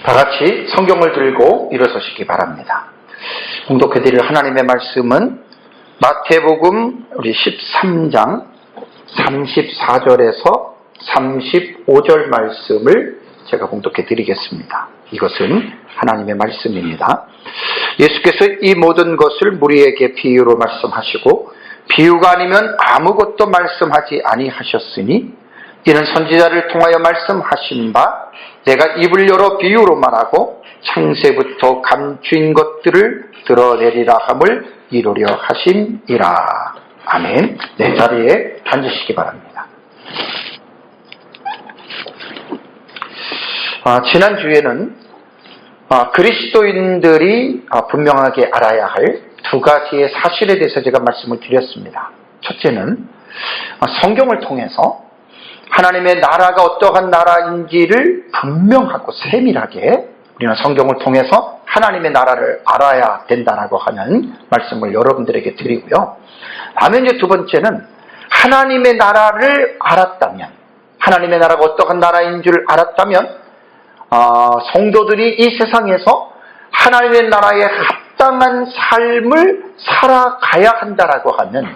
다 같이 성경을 들고 일어서시기 바랍니다. 봉독해드릴 하나님의 말씀은 마태복음 우리 13장 34절에서 35절 말씀을 제가 봉독해드리겠습니다. 이것은 하나님의 말씀입니다. 예수께서 이 모든 것을 무리에게 비유로 말씀하시고 비유가 아니면 아무것도 말씀하지 아니하셨으니 이는 선지자를 통하여 말씀하신 바 내가 입을 열어 비유로 말하고 창세부터 감추인 것들을 드러내리라 함을 이루려 하심이라. 아멘. 내 자리에 앉으시기 바랍니다. 지난주에는 그리스도인들이 분명하게 알아야 할 두 가지의 사실에 대해서 제가 말씀을 드렸습니다. 첫째는 성경을 통해서 하나님의 나라가 어떠한 나라인지를 분명하고 세밀하게 우리는 성경을 통해서 하나님의 나라를 알아야 된다라고 하는 말씀을 여러분들에게 드리고요. 다음에 이제 두 번째는 하나님의 나라를 알았다면, 하나님의 나라가 어떠한 나라인 줄 알았다면 성도들이 이 세상에서 하나님의 나라에 합당한 삶을 살아가야 한다라고 하는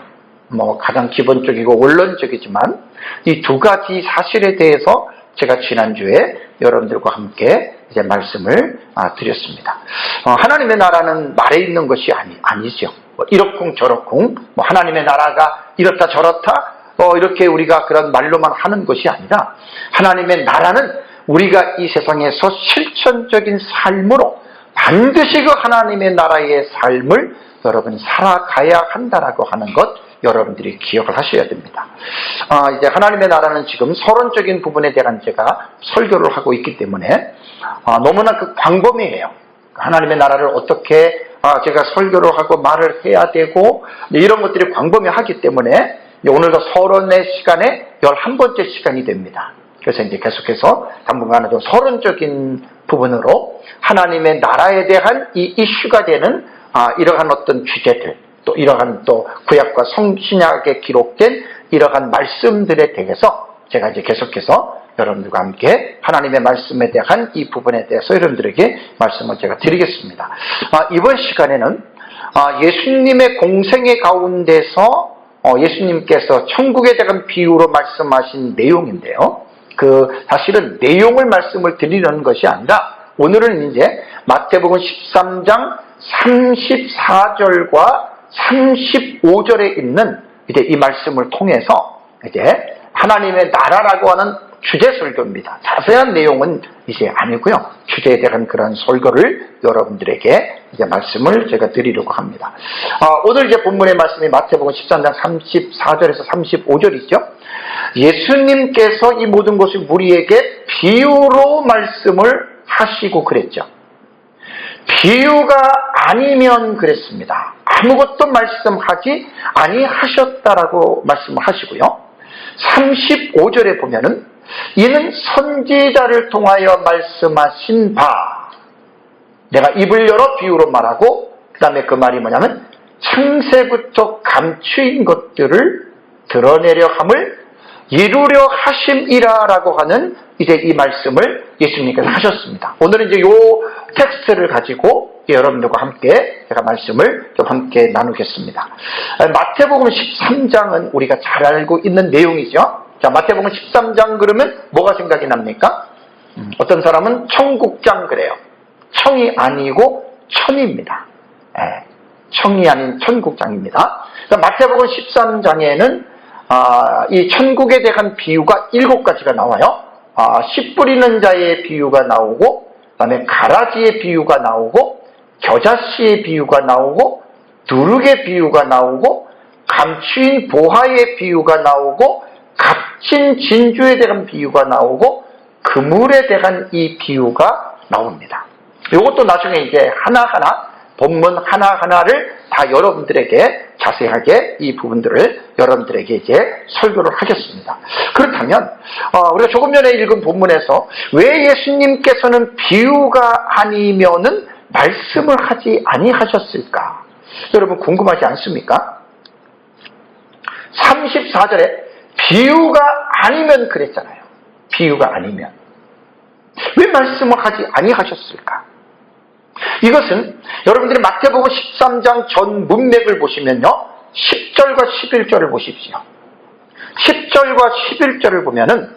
가장 기본적이고 원론적이지만 이 두 가지 사실에 대해서 제가 지난주에 여러분들과 함께 이제 말씀을 드렸습니다. 하나님의 나라는 말에 있는 것이 아니죠. 이렇쿵 저렇쿵 하나님의 나라가 이렇다 저렇다 이렇게 우리가 그런 말로만 하는 것이 아니라 하나님의 나라는 우리가 이 세상에서 실천적인 삶으로 반드시 그 하나님의 나라의 삶을 여러분 살아가야 한다라고 하는 것 여러분들이 기억을 하셔야 됩니다. 이제 하나님의 나라는 지금 서론적인 부분에 대한 제가 설교를 하고 있기 때문에 너무나 그 광범위해요. 하나님의 나라를 어떻게 제가 설교를 하고 말을 해야 되고 이런 것들이 광범위하기 때문에 오늘도 서론의 시간에 11번째 시간이 됩니다. 그래서 이제 계속해서 당분간은 좀 서론적인 부분으로 하나님의 나라에 대한 이 이슈가 되는 이러한 어떤 주제들, 또 이러한 또 구약과 신약에 기록된 이러한 말씀들에 대해서 제가 이제 계속해서 여러분들과 함께 하나님의 말씀에 대한 이 부분에 대해서 여러분들에게 말씀을 제가 드리겠습니다. 이번 시간에는 예수님의 공생의 가운데서 예수님께서 천국에 대한 비유로 말씀하신 내용인데요. 사실은 내용을 말씀을 드리려는 것이 아니라 오늘은 이제 마태복음 13장 34절과 35절에 있는 이제 이 말씀을 통해서 이제 하나님의 나라라고 하는 주제 설교입니다. 자세한 내용은 이제 아니고요. 주제에 대한 그런 설교를 여러분들에게 이제 말씀을 제가 드리려고 합니다. 오늘 이제 본문의 말씀이 마태복음 13장 34절에서 35절이죠. 예수님께서 이 모든 것을 우리에게 비유로 말씀을 하시고 그랬죠. 비유가 아니면 그랬습니다. 아무것도 말씀하지 아니하셨다라고 말씀을 하시고요. 35절에 보면은 이는 선지자를 통하여 말씀하신 바 내가 입을 열어 비유로 말하고 그 다음에 그 말이 뭐냐면 창세부터 감추인 것들을 드러내려 함을 이루려 하심이라라고 하는 이제 이 말씀을 예수님께서 하셨습니다. 오늘은 이제 이 텍스트를 가지고 여러분들과 함께 제가 말씀을 좀 함께 나누겠습니다. 마태복음 13장은 우리가 잘 알고 있는 내용이죠. 자, 마태복음 13장 그러면 뭐가 생각이 납니까? 어떤 사람은 청국장 그래요. 청이 아니고 천입니다. 청이 아닌 천국장입니다. 마태복음 13장에는 이 천국에 대한 비유가 7가지가 나와요. 씨 뿌리는 자의 비유가 나오고, 그 다음에 가라지의 비유가 나오고, 겨자씨의 비유가 나오고, 누룩의 비유가 나오고, 감추인 보화의 비유가 나오고, 값진 진주에 대한 비유가 나오고, 그물에 대한 이 비유가 나옵니다. 이것도 나중에 이제 하나하나 본문 하나하나를 다 여러분들에게 자세하게 이 부분들을 여러분들에게 이제 설교를 하겠습니다. 그렇다면 우리가 조금 전에 읽은 본문에서 왜 예수님께서는 비유가 아니면은 말씀을 하지 아니하셨을까? 여러분 궁금하지 않습니까? 34절에 비유가 아니면 그랬잖아요. 비유가 아니면. 왜 말씀을 하지 아니하셨을까? 이것은 여러분들이 마태복음 13장 전 문맥을 보시면요, 10절과 11절을 보십시오. 10절과 11절을 보면은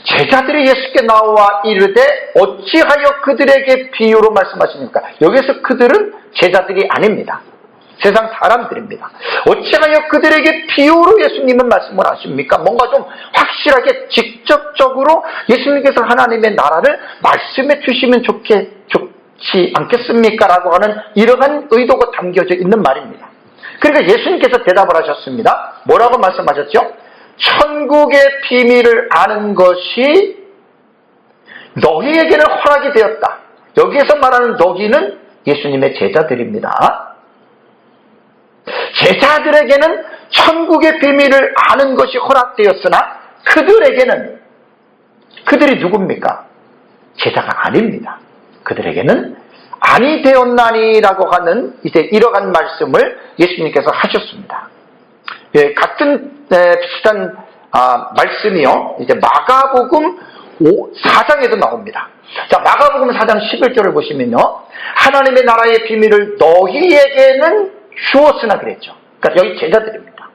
제자들이 예수께 나와 이르되 어찌하여 그들에게 비유로 말씀하십니까? 여기서 그들은 제자들이 아닙니다. 세상 사람들입니다. 어찌하여 그들에게 비유로 예수님은 말씀을 하십니까? 뭔가 좀 확실하게 직접적으로 예수님께서 하나님의 나라를 말씀해 주시면 좋지 않겠습니까? 라고 하는 이러한 의도가 담겨져 있는 말입니다. 그러니까 예수님께서 대답을 하셨습니다. 뭐라고 말씀하셨죠? 천국의 비밀을 아는 것이 너희에게는 허락이 되었다. 여기에서 말하는 너희는 예수님의 제자들입니다. 제자들에게는 천국의 비밀을 아는 것이 허락되었으나 그들에게는, 그들이 누굽니까? 제자가 아닙니다. 그들에게는 아니 되었나니라고 하는 이제 이러한 말씀을 예수님께서 하셨습니다. 예, 같은 비슷한 말씀이요, 이제 마가복음 4장에도 나옵니다. 자, 마가복음 4장 11절을 보시면요, 하나님의 나라의 비밀을 너희에게는 주었으나 그랬죠. 그러니까 여기 제자들입니다.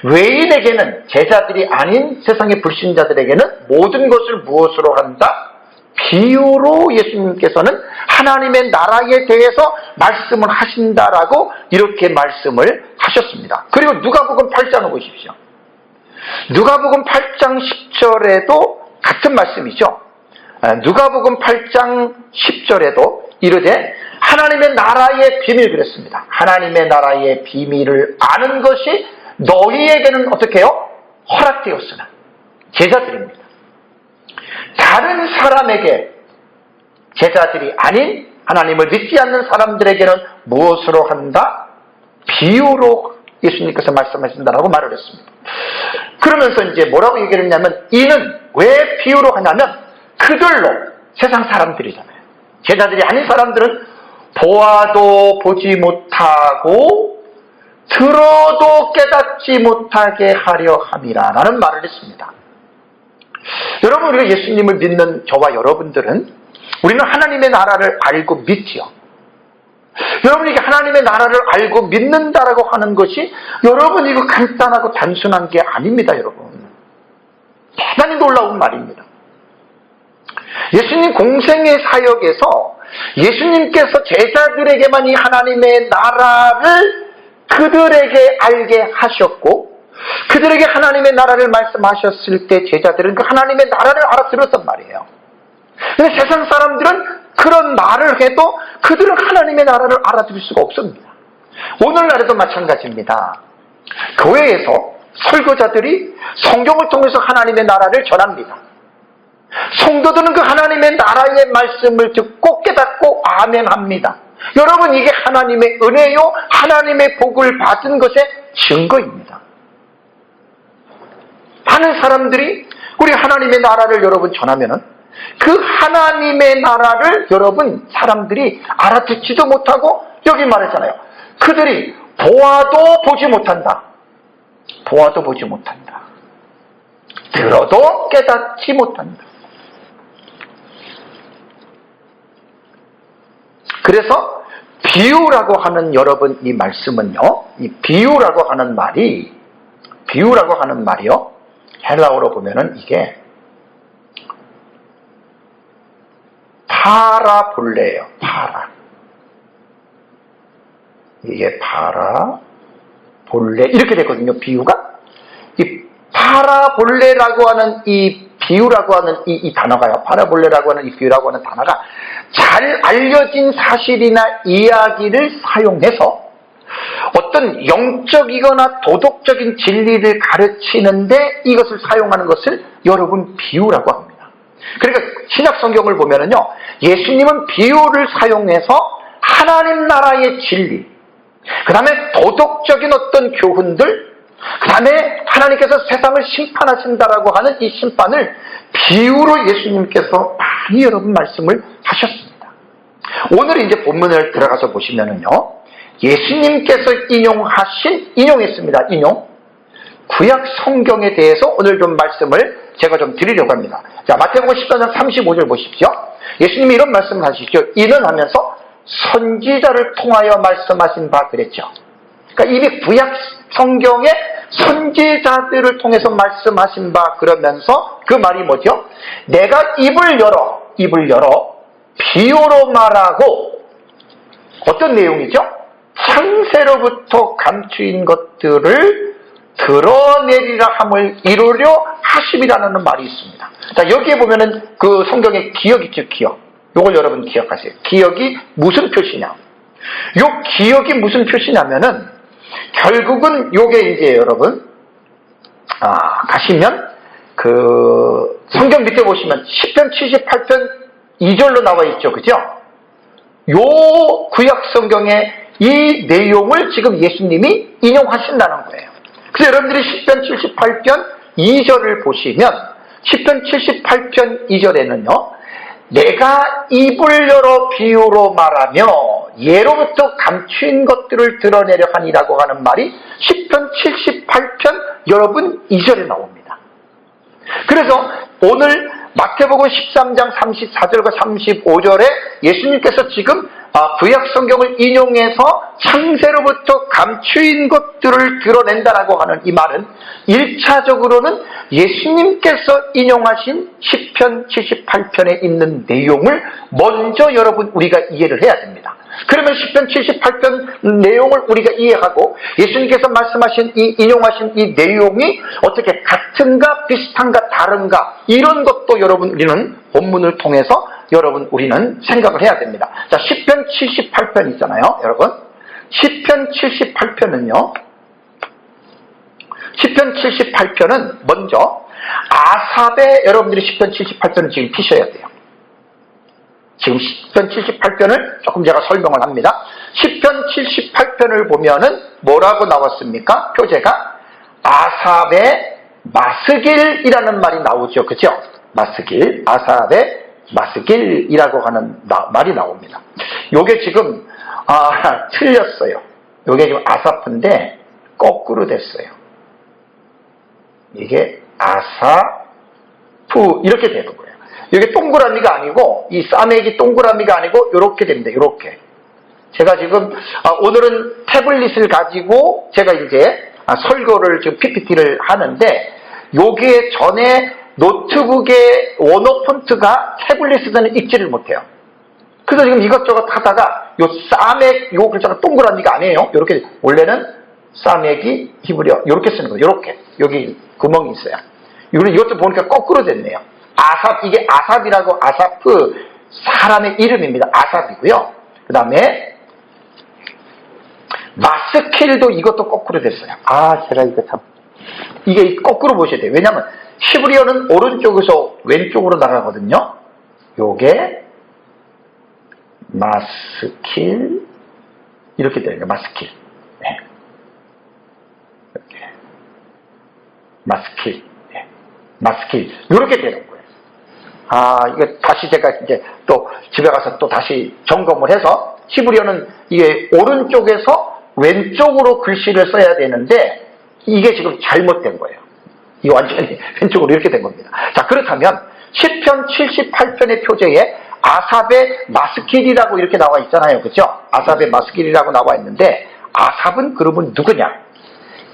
외인에게는, 제자들이 아닌 세상의 불신자들에게는 모든 것을 무엇으로 한다? 비유로 예수님께서는 하나님의 나라에 대해서 말씀을 하신다라고 이렇게 말씀을 하셨습니다. 그리고 누가복음 8장을 보십시오. 누가복음 8장 10절에도 같은 말씀이죠. 누가복음 8장 10절에도 이르되 하나님의 나라의 비밀, 그랬습니다. 하나님의 나라의 비밀을 아는 것이 너희에게는 어떻게 해요? 허락되었으나. 제자들입니다. 다른 사람에게, 제자들이 아닌 하나님을 믿지 않는 사람들에게는 무엇으로 한다? 비유로 예수님께서 말씀하신다라고 말을 했습니다. 그러면서 이제 뭐라고 얘기를 했냐면, 이는 왜 비유로 하냐면 그들로, 세상 사람들이잖아요. 제자들이 아닌 사람들은 보아도 보지 못하고 들어도 깨닫지 못하게 하려 함이라 라는 말을 했습니다. 여러분, 우리가 예수님을 믿는 저와 여러분들은, 우리는 하나님의 나라를 알고 믿지요. 여러분이 하나님의 나라를 알고 믿는다라고 하는 것이 여러분 이거 간단하고 단순한 게 아닙니다. 여러분, 대단히 놀라운 말입니다. 예수님 공생의 사역에서 예수님께서 제자들에게만 이 하나님의 나라를 그들에게 알게 하셨고, 그들에게 하나님의 나라를 말씀하셨을 때 제자들은 그 하나님의 나라를 알아들었단 말이에요. 근데 세상 사람들은 그런 말을 해도 그들은 하나님의 나라를 알아들을 수가 없습니다. 오늘날에도 마찬가지입니다. 교회에서 설교자들이 성경을 통해서 하나님의 나라를 전합니다. 성도들은 그 하나님의 나라의 말씀을 듣고 깨닫고 아멘합니다. 여러분, 이게 하나님의 은혜요, 하나님의 복을 받은 것의 증거입니다. 많은 사람들이 우리 하나님의 나라를 여러분 전하면은 그 하나님의 나라를 여러분 사람들이 알아듣지도 못하고, 여기 말했잖아요. 그들이 보아도 보지 못한다. 보아도 보지 못한다. 들어도 깨닫지 못한다. 그래서 비유라고 하는 여러분 이 말씀은요, 이 비유라고 하는 말이요, 헬라어로 보면은 이게 파라볼레예요. 이게 파라볼레 이렇게 되거든요. 비유가. 이 파라볼레라고 하는 이 비유라고 하는 이 단어가요. 파라볼레라고 하는 이 비유라고 하는 단어가 잘 알려진 사실이나 이야기를 사용해서 어떤 영적이거나 도덕적인 진리를 가르치는데 이것을 사용하는 것을 여러분 비유라고 합니다. 그러니까 신약 성경을 보면은요, 예수님은 비유를 사용해서 하나님 나라의 진리, 그 다음에 도덕적인 어떤 교훈들, 그 다음에 하나님께서 세상을 심판하신다라고 하는 이 심판을 비유로 예수님께서 많이 여러분 말씀을 하셨습니다. 오늘 이제 본문을 들어가서 보시면은요, 예수님께서 인용했습니다. 구약 성경에 대해서 오늘 좀 말씀을 제가 좀 드리려고 합니다. 자, 마태복음 14장 35절 보십시오. 예수님이 이런 말씀을 하시죠. 이는 하면서 선지자를 통하여 말씀하신 바 그랬죠. 그러니까 이미 구약 성경에 선지자들을 통해서 말씀하신 바 그러면서 그 말이 뭐죠? 내가 입을 열어 비유로 말하고, 어떤 내용이죠? 창세로부터 감추인 것들을 드러내리라 함을 이루려 하심이라는 말이 있습니다. 자, 여기에 보면은 그 성경의 기억 있죠, 기억. 요걸 여러분 기억하세요. 기억이 무슨 표시냐? 요 기억이 무슨 표시냐면은, 결국은 요게 이제 여러분, 가시면, 성경 밑에 보시면 10편 78편 2절로 나와 있죠. 그죠? 요 구약 성경의 이 내용을 지금 예수님이 인용하신다는 거예요. 그래서 여러분들이 10편 78편 2절을 보시면 10편 78편 2절에는요. 내가 입을 열어 비유로 말하며 예로부터 감추인 것들을 드러내려 하니라고 하는 말이 10편 78편 여러분 2절에 나옵니다. 그래서 오늘 마태복음 13장 34절과 35절에 예수님께서 지금 구약 성경을 인용해서 창세로부터 감추인 것들을 드러낸다라고 하는 이 말은 1차적으로는 예수님께서 인용하신 10편 78편에 있는 내용을 먼저 여러분 우리가 이해를 해야 됩니다. 그러면 10편 78편 내용을 우리가 이해하고 예수님께서 말씀하신 인용하신 이 내용이 어떻게 같은가 비슷한가 다른가, 이런 것도 여러분 우리는 본문을 통해서 여러분 우리는 생각을 해야 됩니다. 자, 10편 78편 있잖아요, 여러분. 10편 78편은요. 10편 78편은 먼저 아삽의, 여러분들이 10편 78편을 지금 피셔야 돼요. 지금 10편 78편을 조금 제가 설명을 합니다. 10편 78편을 보면은 뭐라고 나왔습니까? 표제가 아삽의 마스길이라는 말이 나오죠. 그죠? 마스길, 아삽의 마스길이라고 하는 말이 나옵니다. 요게 지금 틀렸어요. 요게 지금 아사프인데 거꾸로 됐어요. 이게 아사프 이렇게 되는 거예요. 이게 동그라미가 아니고, 이 싸매기 동그라미가 아니고 요렇게 됩니다. 요렇게. 제가 지금 오늘은 태블릿을 가지고 제가 이제 설교를 지금 PPT를 하는데, 요게 전에 노트북의 원어 폰트가 태블릿에서는 읽지를 못해요. 그래서 지금 이것저것 하다가 요 싸맥, 요 글자가 동그라미가 아니에요. 요렇게, 원래는 싸맥이 히브리어 요렇게 쓰는 거예요. 요렇게. 여기 구멍이 있어요. 이것도 보니까 거꾸로 됐네요. 아삽, 이게 아삽이라고, 아사프, 사람의 이름입니다. 아삽이고요. 그 다음에 마스킬도 이것도 거꾸로 됐어요. 제가 이거 참, 이게 거꾸로 보셔야 돼요. 왜냐면 히브리어는 오른쪽에서 왼쪽으로 나가거든요. 요게 마스킬, 이렇게 되는 거예요. 마스킬. 네. 이렇게. 마스킬. 네. 마스킬. 이렇게 되는 거예요. 이거 다시 제가 이제 또 집에 가서 또 다시 점검을 해서, 히브리어는 이게 오른쪽에서 왼쪽으로 글씨를 써야 되는데 이게 지금 잘못된 거예요. 이거 완전히 왼쪽으로 이렇게 된 겁니다. 자, 그렇다면 10편 78편의 표제에 아삽의 마스킬이라고 이렇게 나와 있잖아요. 그죠? 아삽의 마스킬이라고 나와 있는데, 아삽은 그러면 누구냐?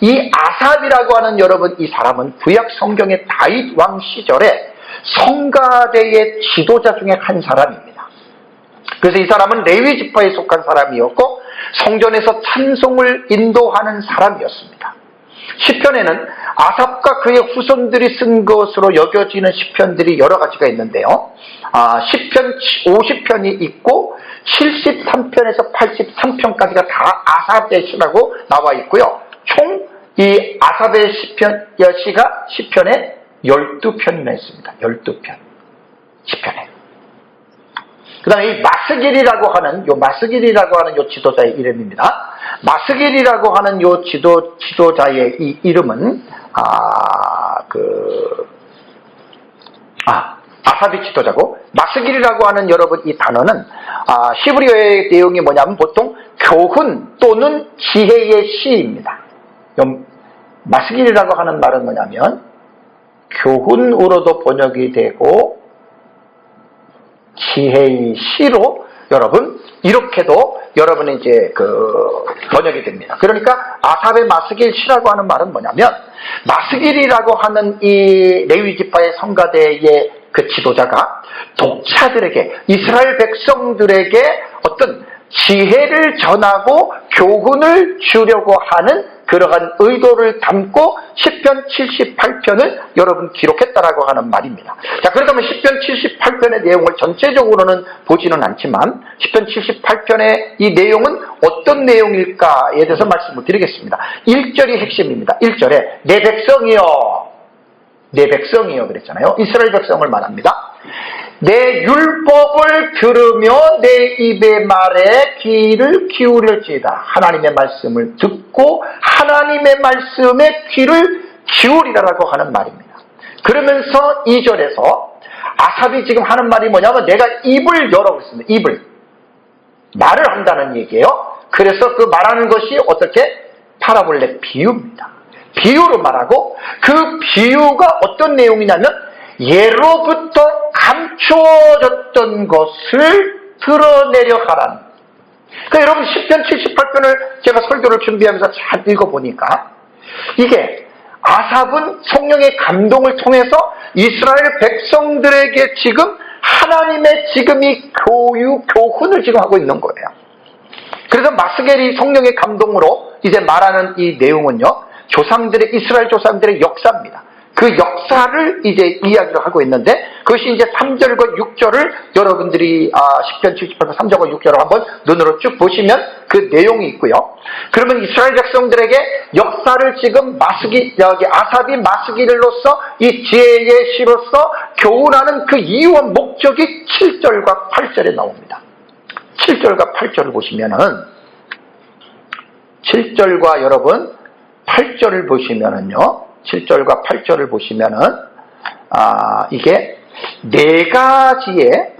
이 아삽이라고 하는 여러분, 이 사람은 구약 성경의 다윗 왕 시절에 성가대의 지도자 중에 한 사람입니다. 그래서 이 사람은 레위 지파에 속한 사람이었고 성전에서 찬송을 인도하는 사람이었습니다. 시편에는 아삽과 그의 후손들이 쓴 것으로 여겨지는 시편들이 여러 가지가 있는데요. 시편 50편이 있고 73편에서 83편까지가 다 아삽의 시라고 나와 있고요. 총 이 아삽의 시가 시편에 12편이나 있습니다. 12편. 시편에. 그 다음에 이 마스길이라고 하는 요 지도자의 이름입니다. 마스길이라고 하는 요 지도자의 이 이름은, 아삽이 지도자고, 마스길이라고 하는 여러분 이 단어는, 히브리어의 내용이 뭐냐면 보통 교훈 또는 지혜의 시입니다. 마스길이라고 하는 말은 뭐냐면, 교훈으로도 번역이 되고 지혜의 시로 여러분 이렇게도 여러분이 이제 번역이 됩니다. 그러니까 아삽의 마스길 시라고 하는 말은 뭐냐면, 마스길이라고 하는 이 레위 지파의 성가대의 그 지도자가 독자들에게, 이스라엘 백성들에게 어떤 지혜를 전하고 교훈을 주려고 하는 그러한 의도를 담고 시편 78편을 여러분 기록했다라고 하는 말입니다. 자, 그렇다면 시편 78편의 내용을 전체적으로는 보지는 않지만 시편 78편의 이 내용은 어떤 내용일까에 대해서 말씀을 드리겠습니다. 1절이 핵심입니다. 1절에 내 백성이여, 내 백성이여 그랬잖아요. 이스라엘 백성을 말합니다. 내 율법을 들으며 내 입의 말에 귀를 기울일지이다. 하나님의 말씀을 듣고 하나님의 말씀에 귀를 기울이라라고 하는 말입니다. 그러면서 2절에서 아삽이 지금 하는 말이 뭐냐면, 내가 입을 열어 있습니다. 입을 말을 한다는 얘기예요. 그래서 그 말하는 것이 어떻게? 파라볼레, 비유입니다. 비유로 말하고, 그 비유가 어떤 내용이냐면 예로부터 감추어졌던 것을 드러내려 하라는. 그러니까 여러분 시편 78편을 제가 설교를 준비하면서 잘 읽어보니까, 이게 아삽은 성령의 감동을 통해서 이스라엘 백성들에게 지금 하나님의 지금 이 교훈을 지금 하고 있는 거예요. 그래서 마스겔이 성령의 감동으로 이제 말하는 이 내용은요, 이스라엘 조상들의 역사입니다. 그 역사를 이제 이야기를 하고 있는데, 그것이 이제 3절과 6절을 여러분들이 시편 78편 3절과 6절을 한번 눈으로 쭉 보시면 그 내용이 있고요. 그러면 이스라엘 백성들에게 역사를 지금 아삽이 마스길로서 이 지혜의 시로서 교훈하는 그 이유와 목적이 7절과 8절에 나옵니다. 7절과 8절을 보시면은, 7절과 여러분 8절을 보시면은요, 7절과 8절을 보시면은, 이게 네 가지의,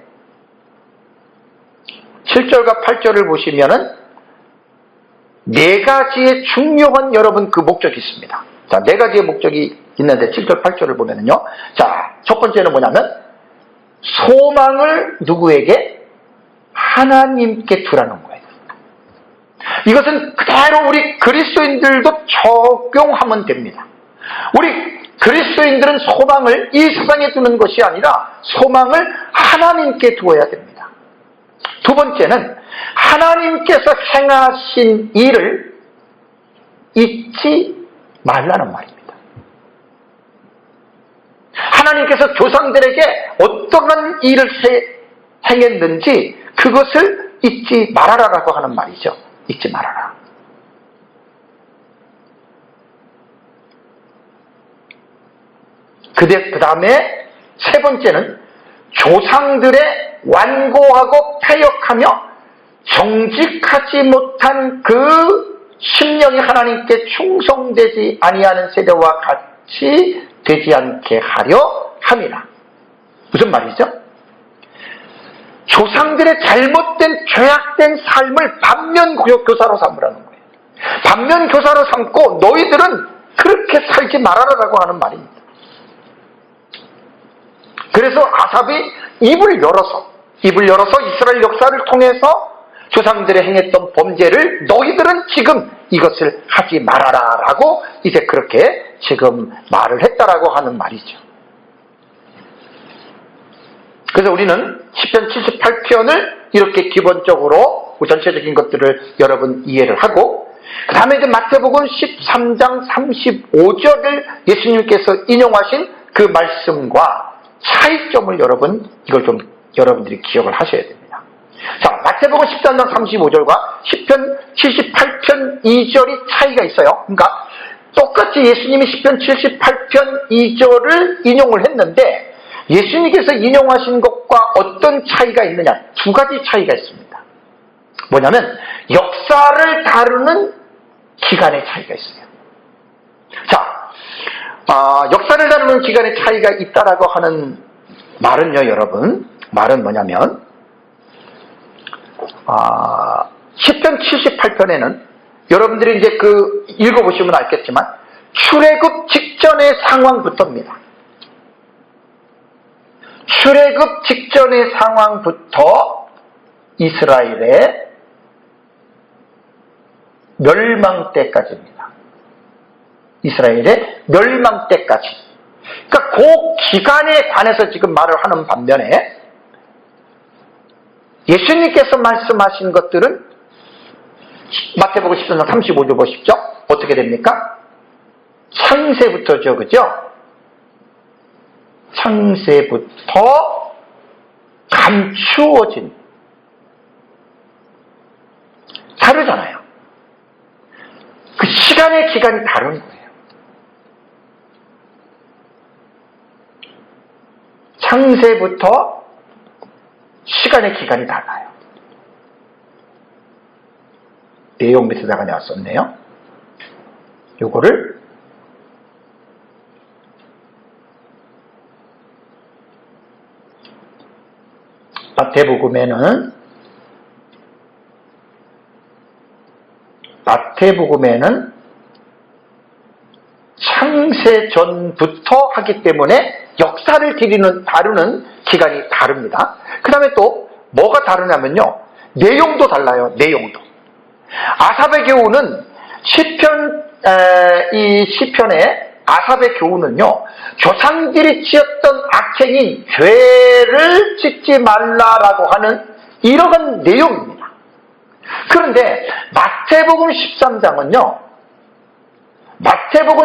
7절과 8절을 보시면은 네 가지의 중요한 여러분 그 목적이 있습니다. 자, 네 가지의 목적이 있는데 7절, 8절을 보면은요. 자, 첫 번째는 뭐냐면, 소망을 누구에게? 하나님께 두라는 거예요. 이것은 그대로 우리 그리스도인들도 적용하면 됩니다. 우리 그리스도인들은 소망을 이 세상에 두는 것이 아니라 소망을 하나님께 두어야 됩니다. 두 번째는 하나님께서 행하신 일을 잊지 말라는 말입니다. 하나님께서 조상들에게 어떠한 일을 행했는지 그것을 잊지 말아라라고 하는 말이죠. 잊지 말아라. 그 다음에 세 번째는 조상들의 완고하고 패역하며 정직하지 못한 그 심령이 하나님께 충성되지 아니하는 세대와 같이 되지 않게 하려 함이라. 무슨 말이죠? 조상들의 잘못된 죄악된 삶을 반면교사로 삼으라는 거예요. 반면교사로 삼고 너희들은 그렇게 살지 말아라라고 하는 말입니다. 그래서 아삽이 입을 열어서 이스라엘 역사를 통해서 조상들이 행했던 범죄를 너희들은 지금 이것을 하지 말아라라고 이제 그렇게 지금 말을 했다라고 하는 말이죠. 그래서 우리는 시편 78편을 이렇게 기본적으로 전체적인 것들을 여러분 이해를 하고, 그 다음에 이제 마태복음 13장 35절을 예수님께서 인용하신 그 말씀과 차이점을 이걸 좀 여러분들이 기억을 하셔야 됩니다. 자, 마태복음 13장 35절과 시편 78편 2절이 차이가 있어요. 그러니까 똑같이 예수님이 시편 78편 2절을 인용을 했는데 예수님께서 인용하신 것과 어떤 차이가 있느냐? 두 가지 차이가 있습니다. 뭐냐면 역사를 다루는 기간의 차이가 있어요. 자, 역사를 다루는 기간의 차이가 있다라고 하는 말은요, 여러분. 말은 뭐냐면, 시편 78편에는 여러분들이 이제 읽어보시면 알겠지만, 출애굽 직전의 상황부터입니다. 출애굽 직전의 상황부터 이스라엘의 멸망 때까지입니다. 이스라엘의 멸망 때까지. 그러니까 그 기간에 관해서 지금 말을 하는 반면에 예수님께서 말씀하신 것들은 마태복음 13장 35절 보십시오. 어떻게 됩니까? 창세부터죠. 그죠? 창세부터 감추어진. 다르잖아요. 그 시간의 기간이 다른 거예요. 창세부터 시간의 기간이 달라요. 내용 밑에다가 내가 썼네요. 요거를 마태복음에는 창세 전부터 하기 때문에 역사를 다루는 기간이 다릅니다. 그 다음에 또 뭐가 다르냐면요, 내용도 달라요. 내용도. 아삽의 교훈은 이 시편의 아삽의 교훈은요, 조상들이 지었던 악행인 죄를 짓지 말라라고 하는 이러한 내용입니다. 그런데 마태복음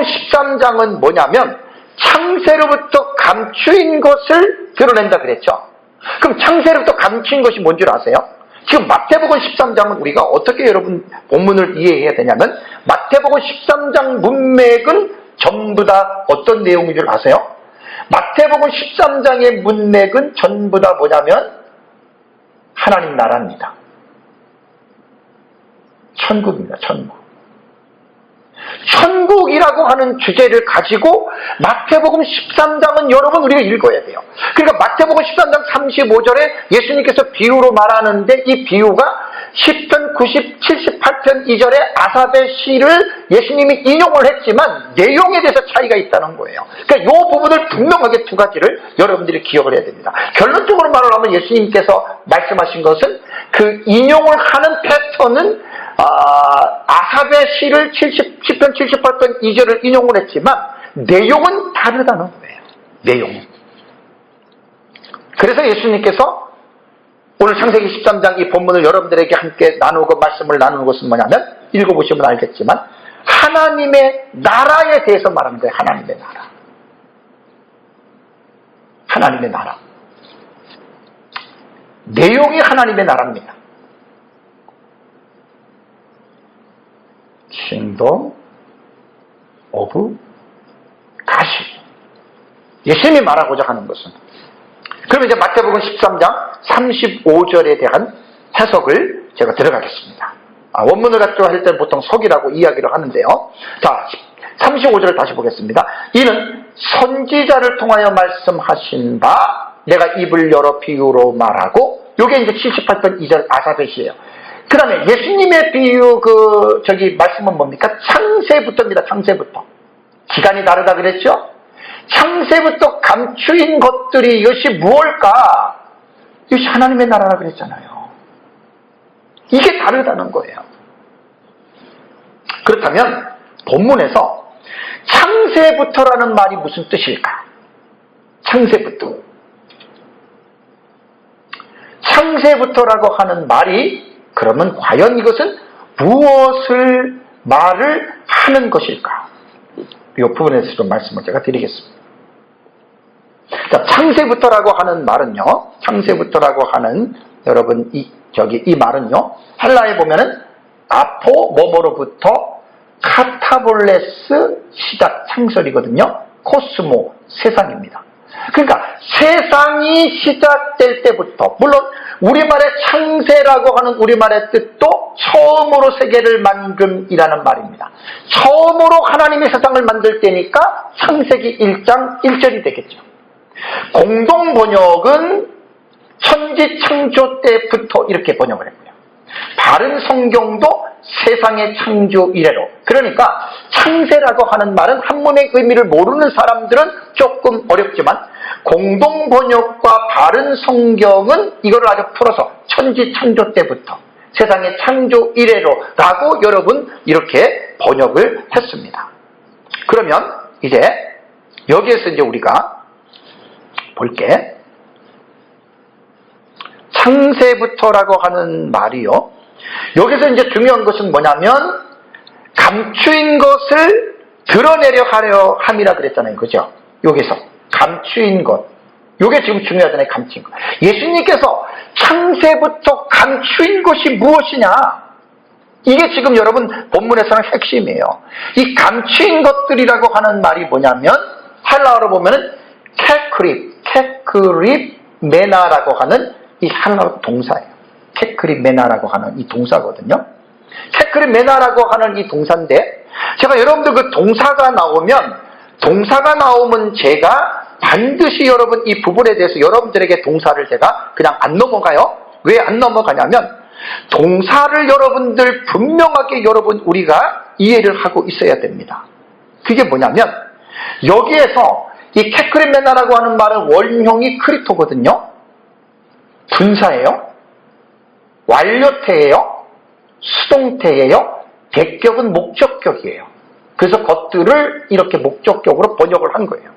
13장은 뭐냐면 창세로부터 감추인 것을 드러낸다 그랬죠. 그럼 창세로부터 감추인 것이 뭔 줄 아세요? 지금 마태복음 13장은 우리가 어떻게 여러분 본문을 이해해야 되냐면, 마태복음 13장 문맥은 전부 다 어떤 내용인 줄 아세요? 마태복음 13장의 문맥은 전부 다 뭐냐면 하나님 나라입니다. 천국입니다. 천국이라고 하는 주제를 가지고 마태복음 13장은 여러분 우리가 읽어야 돼요. 그러니까 마태복음 13장 35절에 예수님께서 비유로 말하는데, 이 비유가 시편 90, 78편 2절에 아삽의 시를 예수님이 인용을 했지만 내용에 대해서 차이가 있다는 거예요. 그러니까 이 부분을 분명하게 두 가지를 여러분들이 기억을 해야 됩니다. 결론적으로 말을 하면 예수님께서 말씀하신 것은 그 인용을 하는 패턴은 아삽의 시를 시편 78편 2절을 인용을 했지만 내용은 다르다는 거예요. 내용은. 그래서 예수님께서 오늘 창세기 13장 이 본문을 여러분들에게 함께 나누고 말씀을 나누는 것은 뭐냐면, 읽어보시면 알겠지만 하나님의 나라에 대해서 말하는 거예요. 하나님의 나라. 하나님의 나라. 내용이 하나님의 나라입니다. 킹덤 오브 가시. 예수님이 말하고자 하는 것은. 그럼 이제 마태복음 13장 35절에 대한 해석을 제가 들어가겠습니다. 원문을 가지고 할 때는 보통 석이라고 이야기를 하는데요. 자, 35절을 다시 보겠습니다. 이는 선지자를 통하여 말씀하신 바 내가 입을 열어 비유로 말하고, 요게 이제 78편 2절 아삽의 시예요. 그 다음에 예수님의 비유 말씀은 뭡니까? 창세부터입니다. 창세부터. 기간이 다르다 그랬죠? 창세부터 감추인 것들이 이것이 무엇일까? 이것이 하나님의 나라라 그랬잖아요. 이게 다르다는 거예요. 그렇다면 본문에서 창세부터라는 말이 무슨 뜻일까? 창세부터라고 하는 말이 그러면 과연 이것은 무엇을 말을 하는 것일까? 이 부분에서 좀 말씀을 제가 드리겠습니다. 자, 창세부터라고 하는 말은요, 창세부터라고 하는 여러분 이 말은요, 헬라에 보면은 아포 뭐뭐로부터 카타볼레스 시작 창설이거든요. 코스모 세상입니다. 그러니까 세상이 시작될 때부터, 물론 우리말의 창세라고 하는 우리말의 뜻도 처음으로 세계를 만금이라는 말입니다. 처음으로 하나님이 세상을 만들 때니까 창세기 1장 1절이 되겠죠. 공동 번역은 천지 창조 때부터 이렇게 번역을 했고요. 바른 성경도 세상의 창조 이래로. 그러니까 창세라고 하는 말은 한문의 의미를 모르는 사람들은 조금 어렵지만 공동 번역과 바른 성경은 이걸 아주 풀어서 천지 창조 때부터 세상의 창조 이래로라고 여러분 이렇게 번역을 했습니다. 그러면 이제 여기에서 이제 우리가 볼게. 창세부터라고 하는 말이요. 여기서 이제 중요한 것은 뭐냐면 감추인 것을 드러내려 하려 함이라 그랬잖아요. 그죠? 여기서 감추인 것. 이게 지금 중요하잖아요. 감추인 것. 예수님께서 창세부터 감추인 것이 무엇이냐? 이게 지금 여러분 본문에서는 핵심이에요. 이 감추인 것들이라고 하는 말이 뭐냐면 헬라어로 보면은 테크립 메나라고 하는 이 헬라어 동사예요. 테크립 메나라고 하는 이 동사거든요. 테크립 메나라고 하는 이 동사인데 제가 여러분들 그 동사가 나오면 제가 반드시 여러분 이 부분에 대해서 여러분들에게 동사를 제가 그냥 안 넘어가요. 왜 안 넘어가냐면 동사를 여러분들 분명하게 우리가 이해를 하고 있어야 됩니다. 그게 뭐냐면 여기에서 이 테크리메나라고 하는 말은 원형이 크리토거든요. 분사예요. 완료태예요. 수동태예요. 대격은 목적격이에요. 그래서 것들을 이렇게 목적격으로 번역을 한 거예요.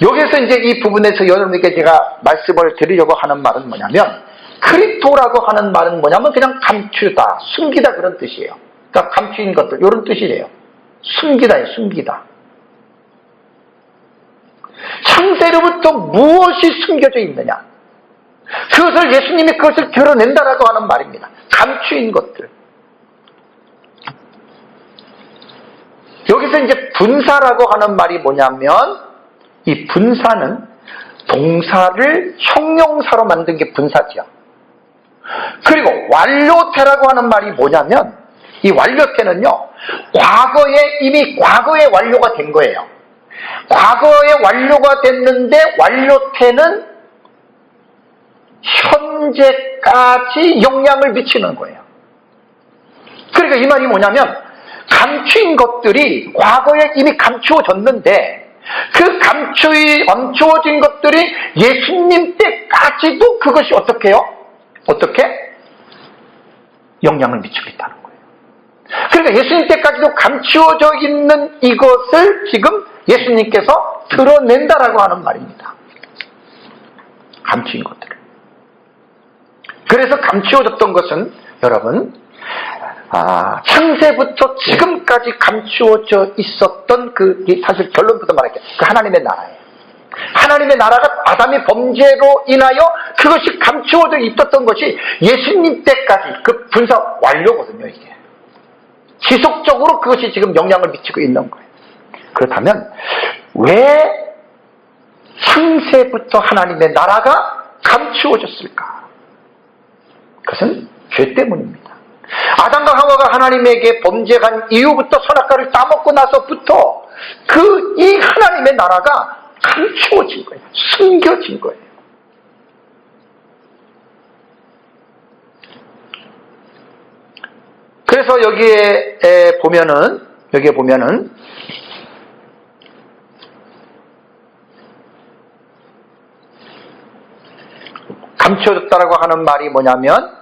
여기서 이제 이 부분에서 여러분에게 제가 말씀을 드리려고 하는 말은 뭐냐면 크리토라고 하는 말은 뭐냐면 그냥 감추다, 숨기다 그런 뜻이에요. 그러니까 감추인 것들 이런 뜻이래요. 숨기다예요. 숨기다. 창세로부터 무엇이 숨겨져 있느냐? 그것을 예수님이 그것을 드러낸다라고 하는 말입니다. 감추인 것들. 여기서 이제 분사라고 하는 말이 뭐냐면 이 분사는 동사를 형용사로 만든 게 분사죠. 그리고 완료태라고 하는 말이 뭐냐면 이 완료태는요 이미 과거에 완료가 된 거예요. 과거에 완료가 됐는데 완료태는 현재까지 영향을 미치는 거예요. 그러니까 이 말이 뭐냐면 감추인 것들이 과거에 이미 감추어졌는데 그 감추어진 것들이 예수님 때까지도 그것이 어떻게 영향을 미치고 있다는 거예요. 그러니까 예수님 때까지도 감추어져 있는 이것을 지금 예수님께서 드러낸다라고 하는 말입니다. 감추인 것들을. 그래서 감추어졌던 것은 여러분 창세부터 지금까지 감추어져 있었던 사실 결론부터 말할게요. 그 하나님의 나라예요. 하나님의 나라가 아담의 범죄로 인하여 그것이 감추어져 있었던 것이 예수님 때까지 그 분사 완료거든요. 이게 지속적으로 그것이 지금 영향을 미치고 있는 거예요. 그렇다면 왜 창세부터 하나님의 나라가 감추어졌을까? 그것은 죄 때문입니다. 아담과 하와가 하나님에게 범죄한 이후부터 선악과를 따먹고 나서부터 이 하나님의 나라가 감추어진 거예요. 숨겨진 거예요. 그래서 여기에 보면은 감추어졌다라고 하는 말이 뭐냐면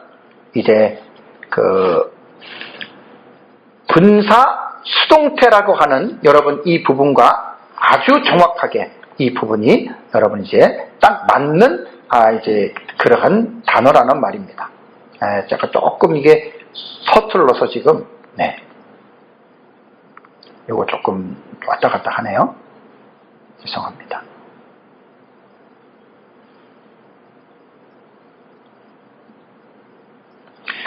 이제 분사 수동태라고 하는 여러분 이 부분과 아주 정확하게 이 부분이 여러분 이제 딱 맞는 이제 그러한 단어라는 말입니다. 제가 조금 이게 서툴러서 지금 요거 조금 왔다 갔다 하네요. 죄송합니다.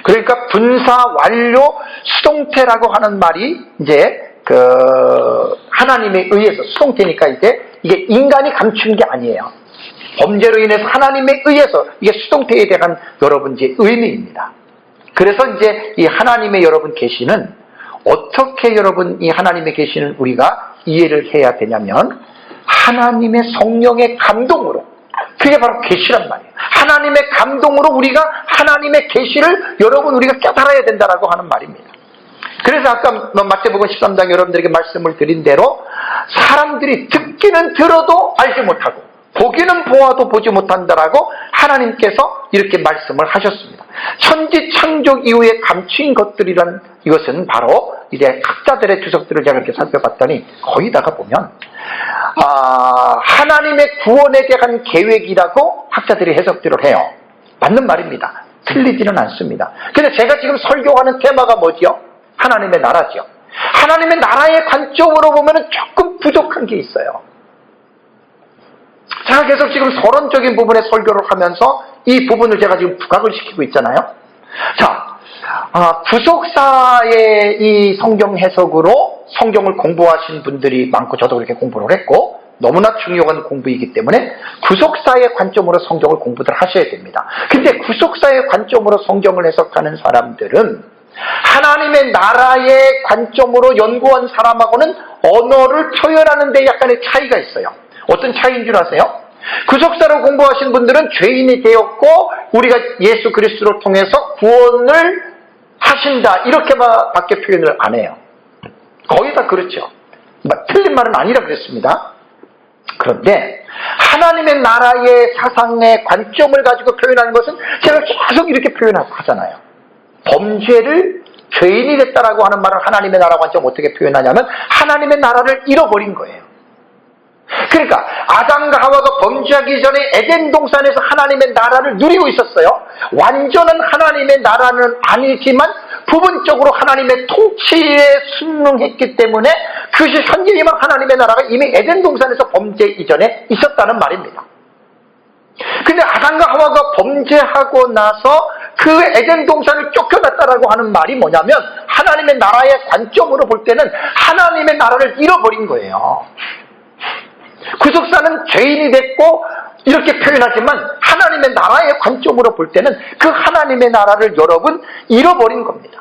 그러니까 분사 완료 수동태라고 하는 말이 이제 하나님에 의해서 수동태니까 이게 인간이 감춘 게 아니에요. 범죄로 인해서 하나님에 의해서 이게 수동태에 대한 여러분 이제 의미입니다. 그래서 이제 이 하나님의 여러분 계시는 어떻게 여러분 이 하나님의 계시는 우리가 이해를 해야 되냐면 하나님의 성령의 감동으로 그게 바로 계시란 말이에요. 하나님의 감동으로 우리가 하나님의 계시를 여러분 우리가 깨달아야 된다라고 하는 말입니다. 그래서 아까 마태복음 13장 여러분들에게 말씀을 드린 대로 사람들이 듣기는 들어도 알지 못하고 보기는 보아도 보지 못한다라고 하나님께서 이렇게 말씀을 하셨습니다. 천지 창조 이후에 감추인 것들이란 이것은 바로 이제 학자들의 주석들을 제가 이렇게 살펴봤더니 거의 다가 보면 하나님의 구원에 대한 계획이라고 학자들이 해석들을 해요. 맞는 말입니다. 틀리지는 않습니다. 근데 제가 지금 설교하는 테마가 뭐지요? 하나님의 나라죠. 하나님의 나라의 관점으로 보면 조금 부족한 게 있어요. 제가 계속 지금 서론적인 부분에 설교를 하면서 이 부분을 제가 지금 부각을 시키고 있잖아요. 자, 구속사의 이 성경 해석으로 성경을 공부하신 분들이 많고 저도 그렇게 공부를 했고 너무나 중요한 공부이기 때문에 구속사의 관점으로 성경을 공부를 하셔야 됩니다. 근데 구속사의 관점으로 성경을 해석하는 사람들은 하나님의 나라의 관점으로 연구한 사람하고는 언어를 표현하는 데 약간의 차이가 있어요. 어떤 차이인 줄 아세요? 구속사로 공부하신 분들은 죄인이 되었고 우리가 예수 그리스도를 통해서 구원을 하신다 이렇게밖에 표현을 안 해요. 거의 다 그렇죠. 틀린 말은 아니라 그랬습니다. 그런데 하나님의 나라의 사상의 관점을 가지고 표현하는 것은 제가 계속 이렇게 표현하잖아요. 범죄를 죄인이 됐다라고 하는 말을 하나님의 나라 관점 어떻게 표현하냐면 하나님의 나라를 잃어버린 거예요. 그러니까 아담과 하와가 범죄하기 전에 에덴 동산에서 하나님의 나라를 누리고 있었어요. 완전한 하나님의 나라는 아니지만 부분적으로 하나님의 통치에 순응했기 때문에 그것이 현재이만 하나님의 나라가 이미 에덴 동산에서 범죄 이전에 있었다는 말입니다. 근데 아담과 하와가 범죄하고 나서 그 에덴 동산을 쫓겨났다라고 하는 말이 뭐냐면 하나님의 나라의 관점으로 볼 때는 하나님의 나라를 잃어버린 거예요. 구속사는 죄인이 됐고 이렇게 표현하지만 하나님의 나라의 관점으로 볼 때는 그 하나님의 나라를 여러분 잃어버린 겁니다.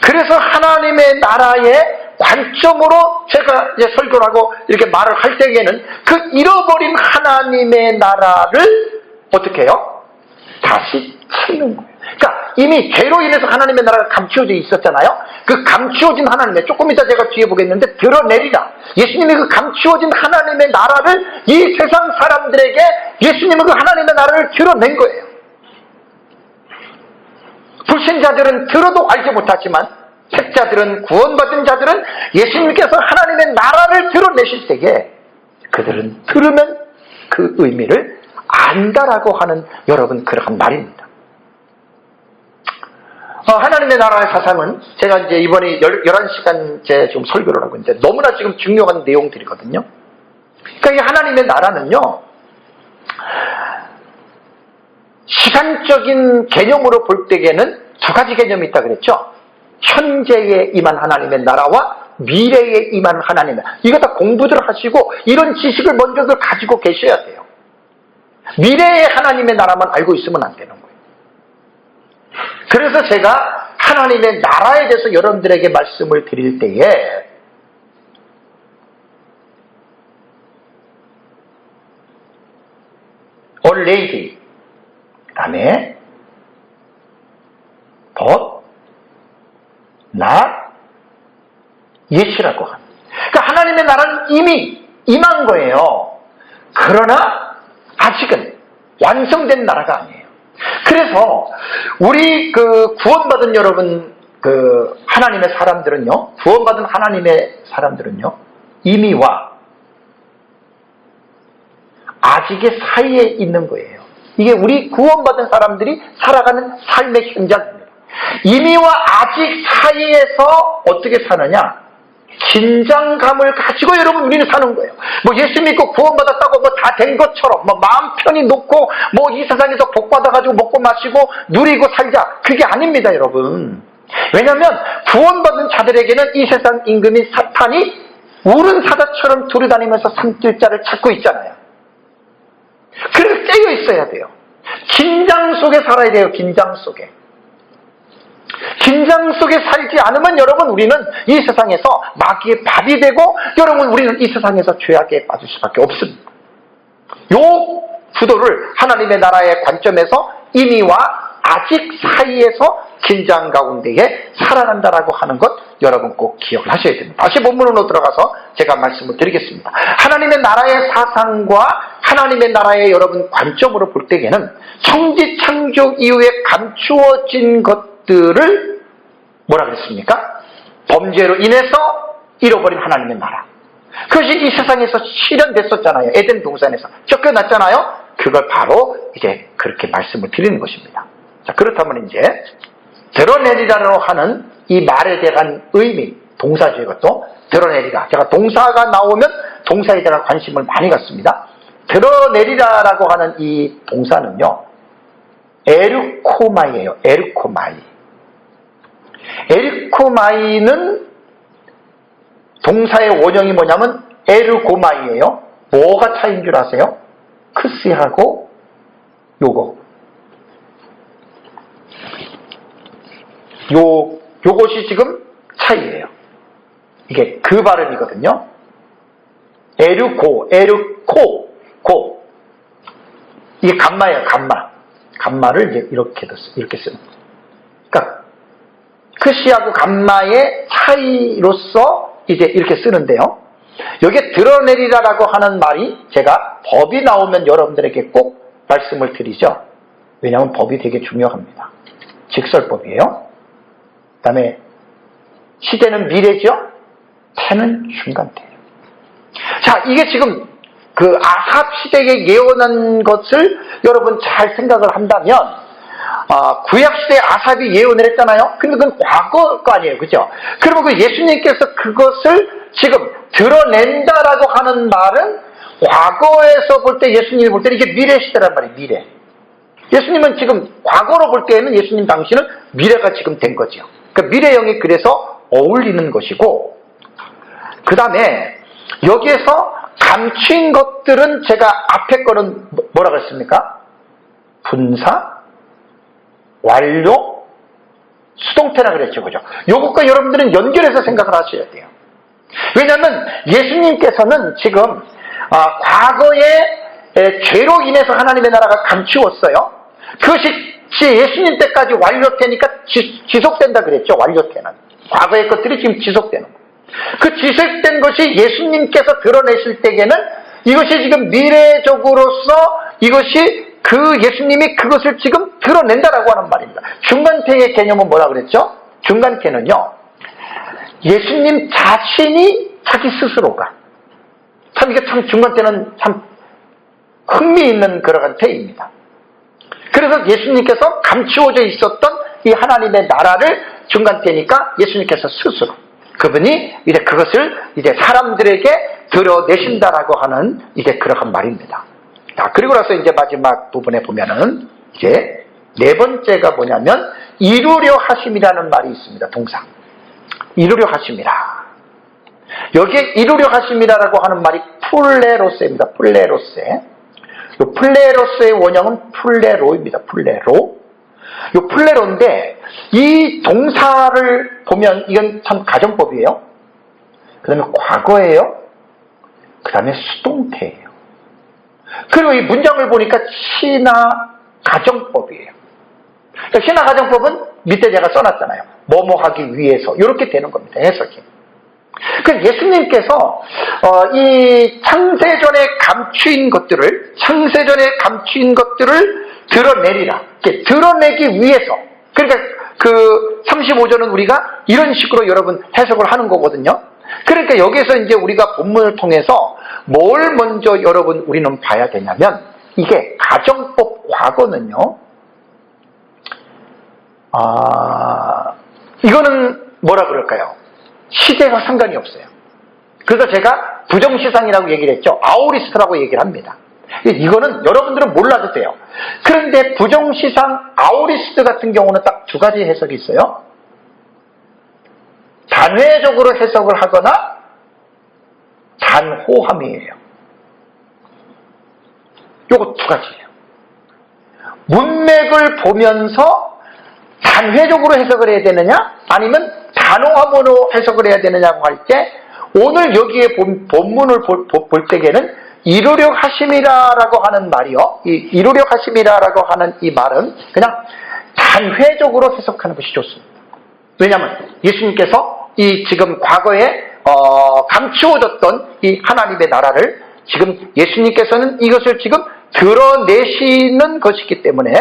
그래서 하나님의 나라의 관점으로 제가 이제 설교를 하고 이렇게 말을 할 때에는 그 잃어버린 하나님의 나라를 어떻게 해요? 다시 찾는 거예요. 그러니까 이미 죄로 인해서 하나님의 나라가 감추어져 있었잖아요. 그 감추어진 하나님의, 조금 이따 제가 뒤에 보겠는데, 드러내리라. 예수님이 그 감추어진 하나님의 나라를 이 세상 사람들에게 예수님은 그 하나님의 나라를 드러낸 거예요. 불신자들은 들어도 알지 못하지만 택자들은, 구원받은 자들은 예수님께서 하나님의 나라를 드러내실 때에 그들은 들으면 그 의미를 안다라고 하는 여러분 그러한 말입니다. 하나님의 나라의 사상은 제가 이제 이번에 11시간째 지금 설교를 하고 있는데 너무나 지금 중요한 내용들이거든요. 그러니까 이 하나님의 나라는요, 시간적인 개념으로 볼 때에는 두 가지 개념이 있다 그랬죠. 현재에 임한 하나님의 나라와 미래에 임한 하나님의 나라. 이거 다 공부들 하시고 이런 지식을 먼저들 가지고 계셔야 돼요. 미래의 하나님의 나라만 알고 있으면 안 되는 거예요. 그래서 제가 하나님의 나라에 대해서 여러분들에게 말씀을 드릴 때에 A lady, 그 다음에 but, not, yet이라고 합니다. 그러니까 하나님의 나라는 이미 임한 거예요. 그러나 아직은 완성된 나라가 아니에요. 그래서 우리 그 구원받은 여러분, 그 하나님의 사람들은요, 구원받은 하나님의 사람들은요, 이미와 아직의 사이에 있는 거예요. 이게 우리 구원받은 사람들이 살아가는 삶의 현장입니다. 이미와 아직 사이에서 어떻게 사느냐? 긴장감을 가지고 여러분 우리는 사는 거예요. 뭐 예수 믿고 구원받았다고 뭐 다 된 것처럼 뭐 마음 편히 놓고 뭐 이 세상에서 복 받아가지고 먹고 마시고 누리고 살자, 그게 아닙니다 여러분. 왜냐하면 구원받은 자들에게는 이 세상 임금인 사탄이 우른 사자처럼 두루다니면서 삼킬 자를 찾고 있잖아요. 그래서 깨어 있어야 돼요. 긴장 속에 살아야 돼요. 긴장 속에. 긴장 속에 살지 않으면 여러분 우리는 이 세상에서 마귀의 밥이 되고 여러분 우리는 이 세상에서 죄악에 빠질 수밖에 없습니다. 요 구도를 하나님의 나라의 관점에서 이미와 아직 사이에서 긴장 가운데에 살아간다라고 하는 것 여러분 꼭 기억을 하셔야 됩니다. 다시 본문으로 들어가서 제가 말씀을 드리겠습니다. 하나님의 나라의 사상과 하나님의 나라의 여러분 관점으로 볼 때에는 천지 창조 이후에 감추어진 것들을 뭐라 그랬습니까? 범죄로 인해서 잃어버린 하나님의 나라. 그것이 이 세상에서 실현됐었잖아요. 에덴 동산에서 쫓겨났잖아요. 그걸 바로 이제 그렇게 말씀을 드리는 것입니다. 자, 그렇다면 이제 드러내리라고 하는 이 말에 대한 의미, 동사죠. 이것도 드러내리라. 제가 동사가 나오면 동사에 대한 관심을 많이 갖습니다. 드러내리라라고 하는 이 동사는요, 에르코마이예요. 에르코마이. 에르코마이는 동사의 원형이 뭐냐면 에르고마이예요. 뭐가 차이인 줄 아세요? 크스하고 요것이 지금 차이예요. 이게 그 발음이거든요. 에르코. 이게 감마예요, 감마. 감마를 이제 이렇게 쓰는 거예요. 그러니까 크시하고 감마의 차이로서 이제 이렇게 쓰는데요. 여기에 드러내리라라고 하는 말이 제가 법이 나오면 여러분들에게 꼭 말씀을 드리죠. 왜냐하면 법이 되게 중요합니다. 직설법이에요. 그 다음에 시대는 미래죠. 태는 중간태예요. 자, 이게 지금 그 아삽 시대에 예언한 것을 여러분 잘 생각을 한다면 구약시대에 아삽이 예언을 했잖아요. 근데 그건 과거 거 아니에요. 그죠? 그러면 그 예수님께서 그것을 지금 드러낸다라고 하는 말은 과거에서 볼 때, 예수님이 볼 때는 이게 미래시대란 말이에요. 미래. 예수님은 지금 과거로 볼 때에는 예수님 당시는 미래가 지금 된 거죠. 그러니까 미래형이 그래서 어울리는 것이고, 그 다음에 여기에서 감추인 것들은 제가 앞에 거는 뭐라 그랬습니까? 분사, 완료, 수동태라 그랬죠. 그죠? 요것과 여러분들은 연결해서 생각을 하셔야 돼요. 왜냐하면 예수님께서는 지금 과거에 죄로 인해서 하나님의 나라가 감추었어요. 그것이 예수님 때까지 완료태니까 지속된다 그랬죠. 완료태는. 과거의 것들이 지금 지속되는 거예요. 그 지속된 것이 예수님께서 드러내실 때에는 이것이 지금 미래적으로서 이것이 그 예수님이 그것을 지금 드러낸다라고 하는 말입니다. 중간태의 개념은 뭐라 그랬죠? 중간태는요, 예수님 자신이 자기 스스로가, 참 이게 참 중간태는 참 흥미있는 그러한 태입니다. 그래서 예수님께서 감추어져 있었던 이 하나님의 나라를 중간태니까 예수님께서 스스로 그분이 이제 그것을 이제 사람들에게 드러내신다라고 하는 이제 그러한 말입니다. 자, 그리고 나서 이제 마지막 부분에 보면은 이제 네 번째가 뭐냐면 이루려 하심이라는 말이 있습니다. 동사. 이루려 하심이라. 여기에 이루려 하심이라고 하는 말이 플레로세입니다. 플레로세. 이 플레로세의 원형은 플레로입니다. 플레로. 이 플레로인데 이 동사를 보면 이건 참 가정법이에요. 그 다음에 과거예요. 그 다음에 수동태예요. 그리고 이 문장을 보니까 신화 가정법이에요. 그러니까 신화 가정법은 밑에 제가 써놨잖아요. 뭐뭐 하기 위해서 이렇게 되는 겁니다. 해석이. 그 예수님께서 이 창세전에 감추인 것들을 드러내리라. 드러내기 위해서. 그러니까 그 35절은 우리가 이런 식으로 여러분 해석을 하는 거거든요. 그러니까 여기서 이제 우리가 본문을 통해서 뭘 먼저 여러분 우리는 봐야 되냐면 이게 가정법 과거는요. 이거는 뭐라 그럴까요? 시대가 상관이 없어요. 그래서 제가 부정시상이라고 얘기를 했죠. 아오리스트라고 얘기를 합니다. 이거는 여러분들은 몰라도 돼요. 그런데 부정시상 아오리스트 같은 경우는 딱 두 가지 해석이 있어요. 단회적으로 해석을 하거나 단호함이에요. 요거 두 가지예요. 문맥을 보면서 단회적으로 해석을 해야 되느냐 아니면 단호함으로 해석을 해야 되느냐고 할 때 오늘 여기에 본문을 볼 때에는 이루려 하심이라라고 하는 말이요. 이 이루려 하심이라라고 하는 이 말은 그냥 단회적으로 해석하는 것이 좋습니다. 왜냐하면 예수님께서 이 지금 과거에 감추어졌던 이 하나님의 나라를 지금 예수님께서는 이것을 지금 드러내시는 것이기 때문에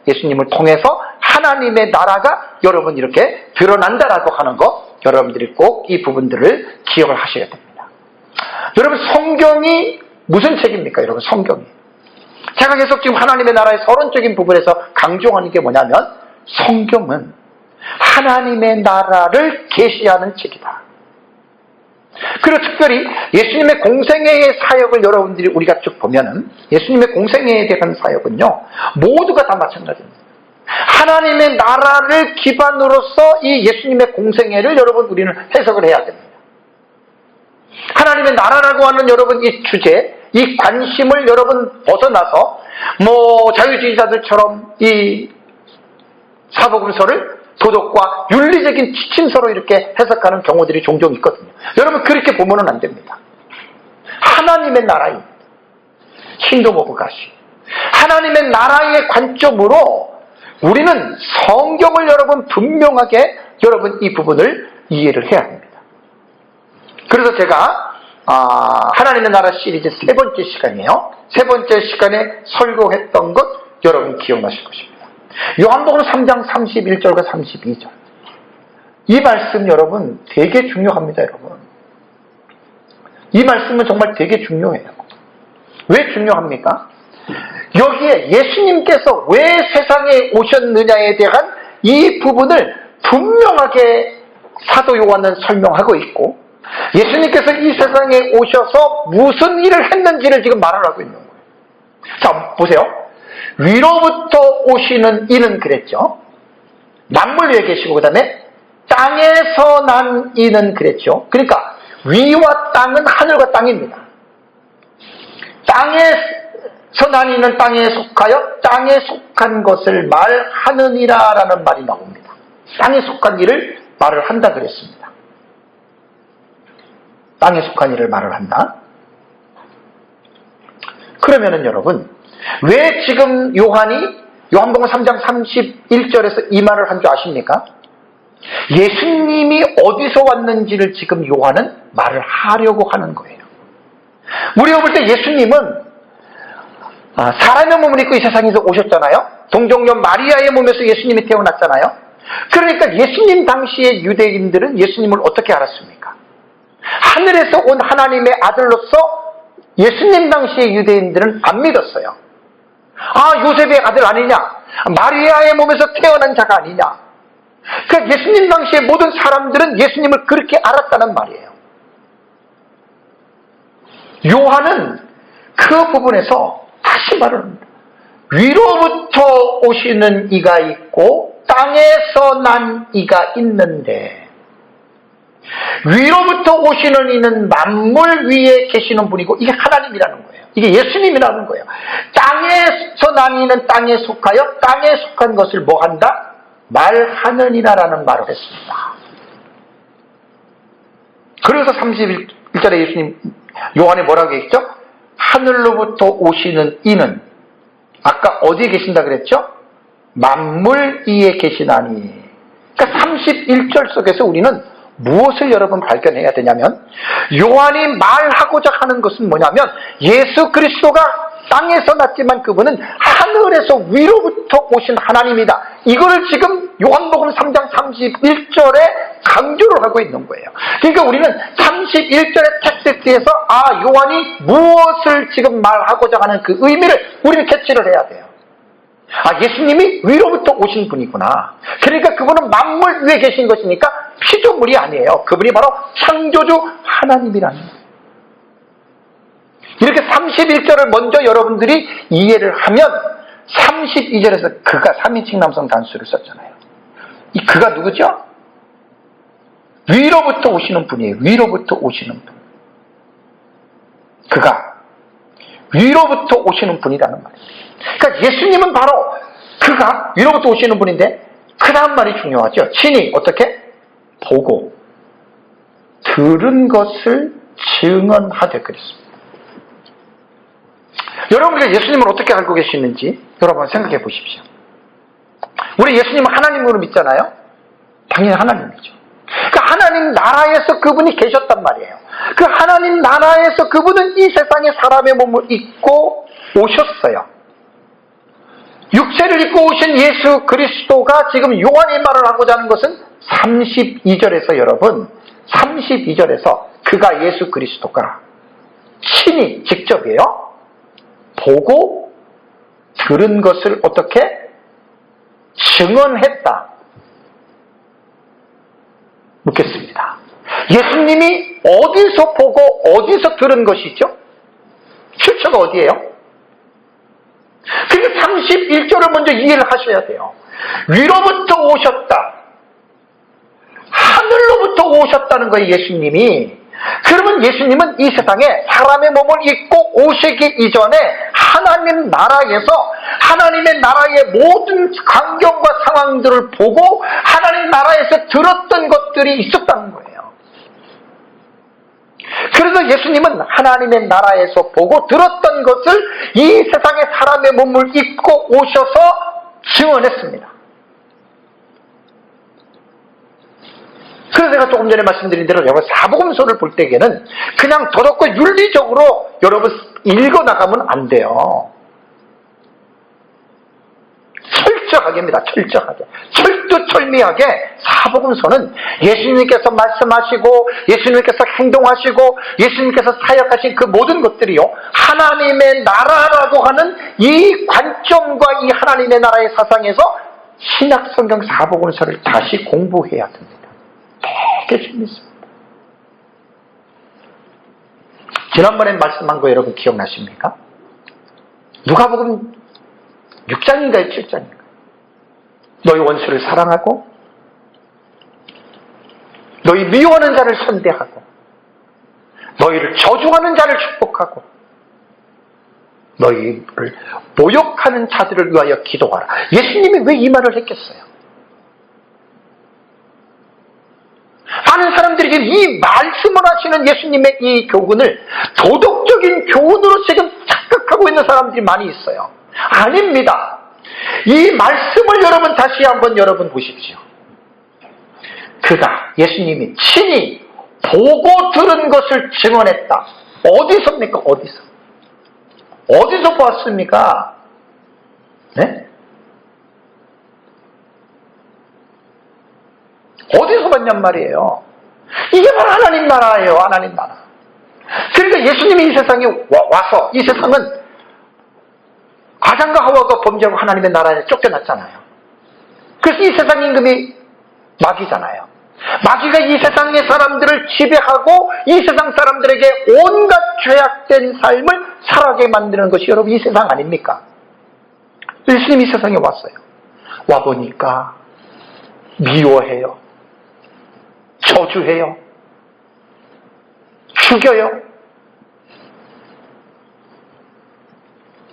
예수님을 통해서 하나님의 나라가 여러분 이렇게 드러난다라고 하는 것, 여러분들이 꼭 이 부분들을 기억을 하셔야 됩니다. 여러분, 성경이 무슨 책입니까? 여러분, 성경이. 제가 계속 지금 하나님의 나라의 서론적인 부분에서 강조하는 게 뭐냐면, 성경은 하나님의 나라를 계시하는 책이다. 그리고 특별히 예수님의 공생애의 사역을 여러분들이 우리가 쭉 보면은, 예수님의 공생애에 대한 사역은요, 모두가 다 마찬가지입니다. 하나님의 나라를 기반으로서 이 예수님의 공생애를 여러분 우리는 해석을 해야 됩니다. 하나님의 나라라고 하는 여러분 이 주제, 이 관심을 여러분 벗어나서 자유주의자들처럼 이 사복음서를 도덕과 윤리적인 지침서로 이렇게 해석하는 경우들이 종종 있거든요. 여러분, 그렇게 보면은 안 됩니다. 하나님의 나라입니다. 킹덤 오브 갓이. 하나님의 나라의 관점으로 우리는 성경을 여러분 분명하게 여러분 이 부분을 이해를 해야 됩니다. 그래서 제가 하나님의 나라 시리즈 세 번째 시간이에요. 세 번째 시간에 설교했던 것 여러분 기억나실 것입니다. 요한복음 3장 31절과 32절. 이 말씀 여러분 되게 중요합니다. 여러분, 이 말씀은 정말 되게 중요해요. 왜 중요합니까? 여기에 예수님께서 왜 세상에 오셨느냐에 대한 이 부분을 분명하게 사도 요한은 설명하고 있고, 예수님께서 이 세상에 오셔서 무슨 일을 했는지를 지금 말을 하고 있는 거예요. 자, 보세요. 위로부터 오시는 이는 그랬죠. 만물 위에 계시고, 그 다음에 땅에서 난 이는 그랬죠. 그러니까 위와 땅은 하늘과 땅입니다. 땅에서 난 이는 땅에 속하여 땅에 속한 것을 말하느니라라는 말이 나옵니다. 땅에 속한 일을 말을 한다 그랬습니다. 땅에 속한 일을 말을 한다. 그러면은 여러분, 왜 지금 요한복음 3장 31절에서 이 말을 한 줄 아십니까? 예수님이 어디서 왔는지를 지금 요한은 말을 하려고 하는 거예요. 우리가 볼 때 예수님은 사람의 몸을 입고 이 세상에서 오셨잖아요. 동정녀 마리아의 몸에서 예수님이 태어났잖아요. 그러니까 예수님 당시의 유대인들은 예수님을 어떻게 알았습니까? 하늘에서 온 하나님의 아들로서 예수님 당시의 유대인들은 안 믿었어요. 요셉의 아들 아니냐? 마리아의 몸에서 태어난 자가 아니냐? 그러니까 예수님 당시의 모든 사람들은 예수님을 그렇게 알았다는 말이에요. 요한은 그 부분에서 다시 말을 합니다. 위로부터 오시는 이가 있고 땅에서 난 이가 있는데, 위로부터 오시는 이는 만물 위에 계시는 분이고, 이게 하나님이라는 거예요. 이게 예수님이라는 거예요. 땅에서 난 이는 땅에 속하여 땅에 속한 것을 뭐 한다? 말하느니라라는 말을 했습니다. 그래서 31절에 요한이 뭐라고 했죠? 하늘로부터 오시는 이는, 아까 어디에 계신다 그랬죠? 만물 위에 계시나니. 그러니까 31절 속에서 우리는 무엇을 여러분 발견해야 되냐면, 요한이 말하고자 하는 것은 뭐냐면, 예수 그리스도가 땅에서 났지만 그분은 하늘에서 위로부터 오신 하나님이다. 이거를 지금 요한복음 3장 31절에 강조를 하고 있는 거예요. 그러니까 우리는 31절의 텍스트에서 요한이 무엇을 지금 말하고자 하는 그 의미를 우리는 캐치를 해야 돼요. 예수님이 위로부터 오신 분이구나. 그러니까 그분은 만물 위에 계신 것이니까 피조물이 아니에요. 그분이 바로 창조주 하나님이라는 거예요. 이렇게 31절을 먼저 여러분들이 이해를 하면 32절에서 그가 3인칭 남성 단수를 썼잖아요. 이 그가 누구죠? 위로부터 오시는 분이에요. 위로부터 오시는 분. 그가 위로부터 오시는 분이라는 말이에요. 그러니까 예수님은 바로 그가 위로부터 오시는 분인데, 그 다음 말이 중요하죠. 친히 어떻게? 보고 들은 것을 증언하되 그랬습니다. 여러분들이 예수님을 어떻게 알고 계시는지 여러분 생각해 보십시오. 우리 예수님은 하나님으로 믿잖아요. 당연히 하나님이죠. 그 하나님 나라에서 그분이 계셨단 말이에요. 그 하나님 나라에서 그분은 이 세상에 사람의 몸을 입고 오셨어요. 육체를 입고 오신 예수 그리스도가 지금 요한이 말을 하고자 하는 것은 32절에서 여러분, 32절에서 그가 예수 그리스도가 친히 직접이에요. 보고 들은 것을 어떻게 증언했다. 묻겠습니다. 예수님이 어디서 보고 어디서 들은 것이죠? 출처가 어디예요? 그러니까 31절을 먼저 이해를 하셔야 돼요. 위로부터 오셨다. 하늘로부터 오셨다는 거예요, 예수님이. 그러면 예수님은 이 세상에 사람의 몸을 입고 오시기 이전에 하나님 나라에서 하나님의 나라의 모든 광경과 상황들을 보고 하나님 나라에서 들었던 것들이 있었다는 거예요. 그래서 예수님은 하나님의 나라에서 보고 들었던 것을 이 세상에 사람의 몸을 입고 오셔서 증언했습니다. 그래서 제가 조금 전에 말씀드린 대로 여러분 사복음서를 볼 때에는 그냥 더럽고 윤리적으로 여러분 읽어나가면 안 돼요. 철저하게입니다. 철저하게. 철두철미하게 사복음서는 예수님께서 말씀하시고 예수님께서 행동하시고 예수님께서 사역하신 그 모든 것들이요, 하나님의 나라라고 하는 이 관점과 이 하나님의 나라의 사상에서 신약성경 사복음서를 다시 공부해야 됩니다. 되게 재밌습니다. 지난번에 말씀한 거 여러분 기억나십니까? 누가복음 6장인가요? 7장인가요? 너희 원수를 사랑하고 너희 미워하는 자를 선대하고 너희를 저주하는 자를 축복하고 너희를 모욕하는 자들을 위하여 기도하라. 예수님이 왜 이 말을 했겠어요? 많은 사람들이 이 말씀을 하시는 예수님의 이 교훈을 도덕적인 교훈으로 지금 착각하고 있는 사람들이 많이 있어요. 아닙니다. 이 말씀을 여러분 다시 한번 여러분 보십시오. 그가 예수님이 친히 보고 들은 것을 증언했다. 어디서입니까? 어디서 보았습니까? 네? 어디서 봤냔 말이에요. 이게 바로 하나님 나라예요. 하나님 나라. 그러니까 예수님이 이 세상에 와서 이 세상은 아담과 하와가 범죄하고 하나님의 나라에 쫓겨났잖아요. 그래서 이 세상 임금이 마귀잖아요. 마귀가 이 세상의 사람들을 지배하고 이 세상 사람들에게 온갖 죄악된 삶을 살아가게 만드는 것이 여러분 이 세상 아닙니까? 예수님이 이 세상에 왔어요. 와보니까 미워해요. 저주해요. 죽여요.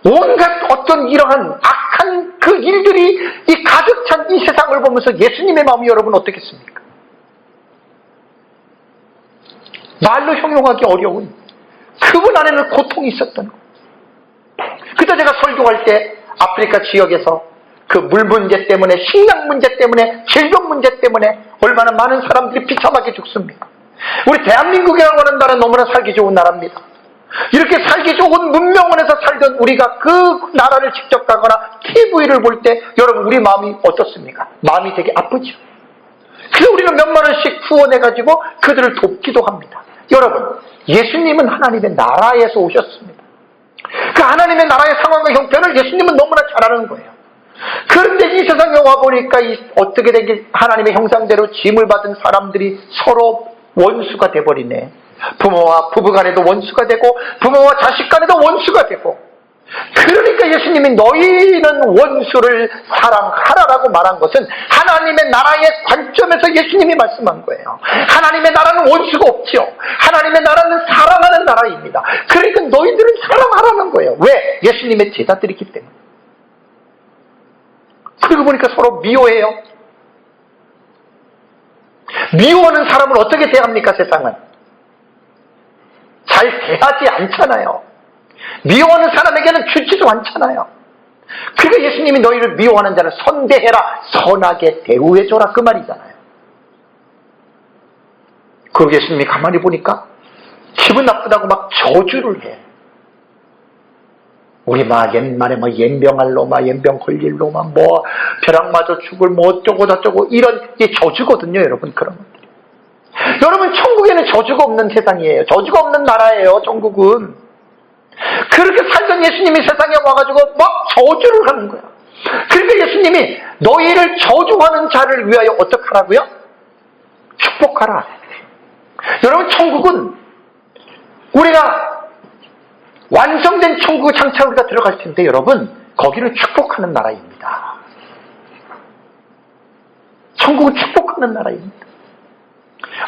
온갖 어떤 이러한 악한 그 일들이 이 가득 찬 이 세상을 보면서 예수님의 마음이 여러분 어떻겠습니까? 말로 형용하기 어려운 그분 안에는 고통이 있었던 거. 그때 제가 설교할 때 아프리카 지역에서 그 물 문제 때문에, 식량 문제 때문에, 질병 문제 때문에 얼마나 많은 사람들이 비참하게 죽습니까? 우리 대한민국이라고 하는 나라는 너무나 살기 좋은 나라입니다. 이렇게 살기 좋은 문명원에서 살던 우리가 그 나라를 직접 가거나 TV를 볼 때 여러분 우리 마음이 어떻습니까? 마음이 되게 아프죠. 그래서 우리는 몇만 원씩 후원해가지고 그들을 돕기도 합니다. 여러분, 예수님은 하나님의 나라에서 오셨습니다. 그 하나님의 나라의 상황과 형편을 예수님은 너무나 잘 아는 거예요. 그런데 이 세상에 와보니까 어떻게 된 게 하나님의 형상대로 짐을 받은 사람들이 서로 원수가 돼버리네. 부모와 부부 간에도 원수가 되고 부모와 자식 간에도 원수가 되고, 그러니까 예수님이 너희는 원수를 사랑하라라고 말한 것은 하나님의 나라의 관점에서 예수님이 말씀한 거예요. 하나님의 나라는 원수가 없죠. 하나님의 나라는 사랑하는 나라입니다. 그러니까 너희들은 사랑하라는 거예요. 왜? 예수님의 제자들이기 때문에. 그리고 보니까 서로 미워해요. 미워하는 사람을 어떻게 대합니까? 세상은 잘 대하지 않잖아요. 미워하는 사람에게는 주지도 않잖아요. 그러니까 예수님이 너희를 미워하는 자를 선대해라, 선하게 대우해줘라, 그 말이잖아요. 그리고 예수님이 가만히 보니까 기분 나쁘다고 막 저주를 해. 우리 막 옛말에 뭐 옌병할 놈아, 옌병 걸릴 놈아, 뭐 벼락 맞아 죽을 뭐 어쩌고 저쩌고, 이런 게 저주거든요, 여러분. 그런 것들이. 여러분, 천국에는 저주가 없는 세상이에요. 저주가 없는 나라예요, 천국은. 그렇게 살던 예수님이 세상에 와가지고 막 저주를 하는 거야. 그러니까 예수님이 너희를 저주하는 자를 위하여 어떻게 하라고요? 축복하라. 여러분, 천국은 우리가 완성된 천국 장차 우리가 들어갈 텐데, 여러분, 거기는 축복하는 나라입니다. 천국은 축복하는 나라입니다.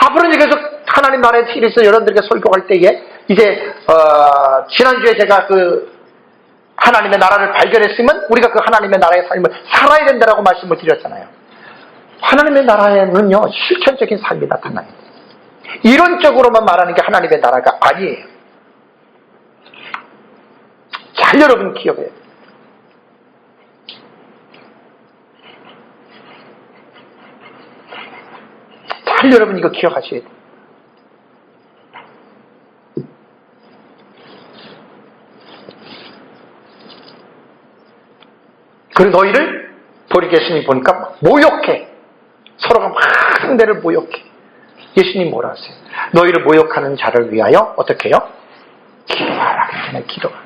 앞으로 이제 계속 하나님 나라의 틀에서 여러분들에게 설교할 때에, 이제 지난주에 제가 그 하나님의 나라를 발견했으면 우리가 그 하나님의 나라의 삶을 살아야 된다라고 말씀을 드렸잖아요. 하나님의 나라에는요, 실천적인 삶이 나타나요. 이론적으로만 말하는 게 하나님의 나라가 아니에요. 잘 여러분 기억해요. 잘 여러분 이거 기억하셔야 돼요. 그리고 너희를 버리게 예수님 보니까 모욕해. 서로가 막 상대를 모욕해. 예수님 뭐라 하세요? 너희를 모욕하는 자를 위하여 어떻게 해요? 기도하라. 그냥 기도하라.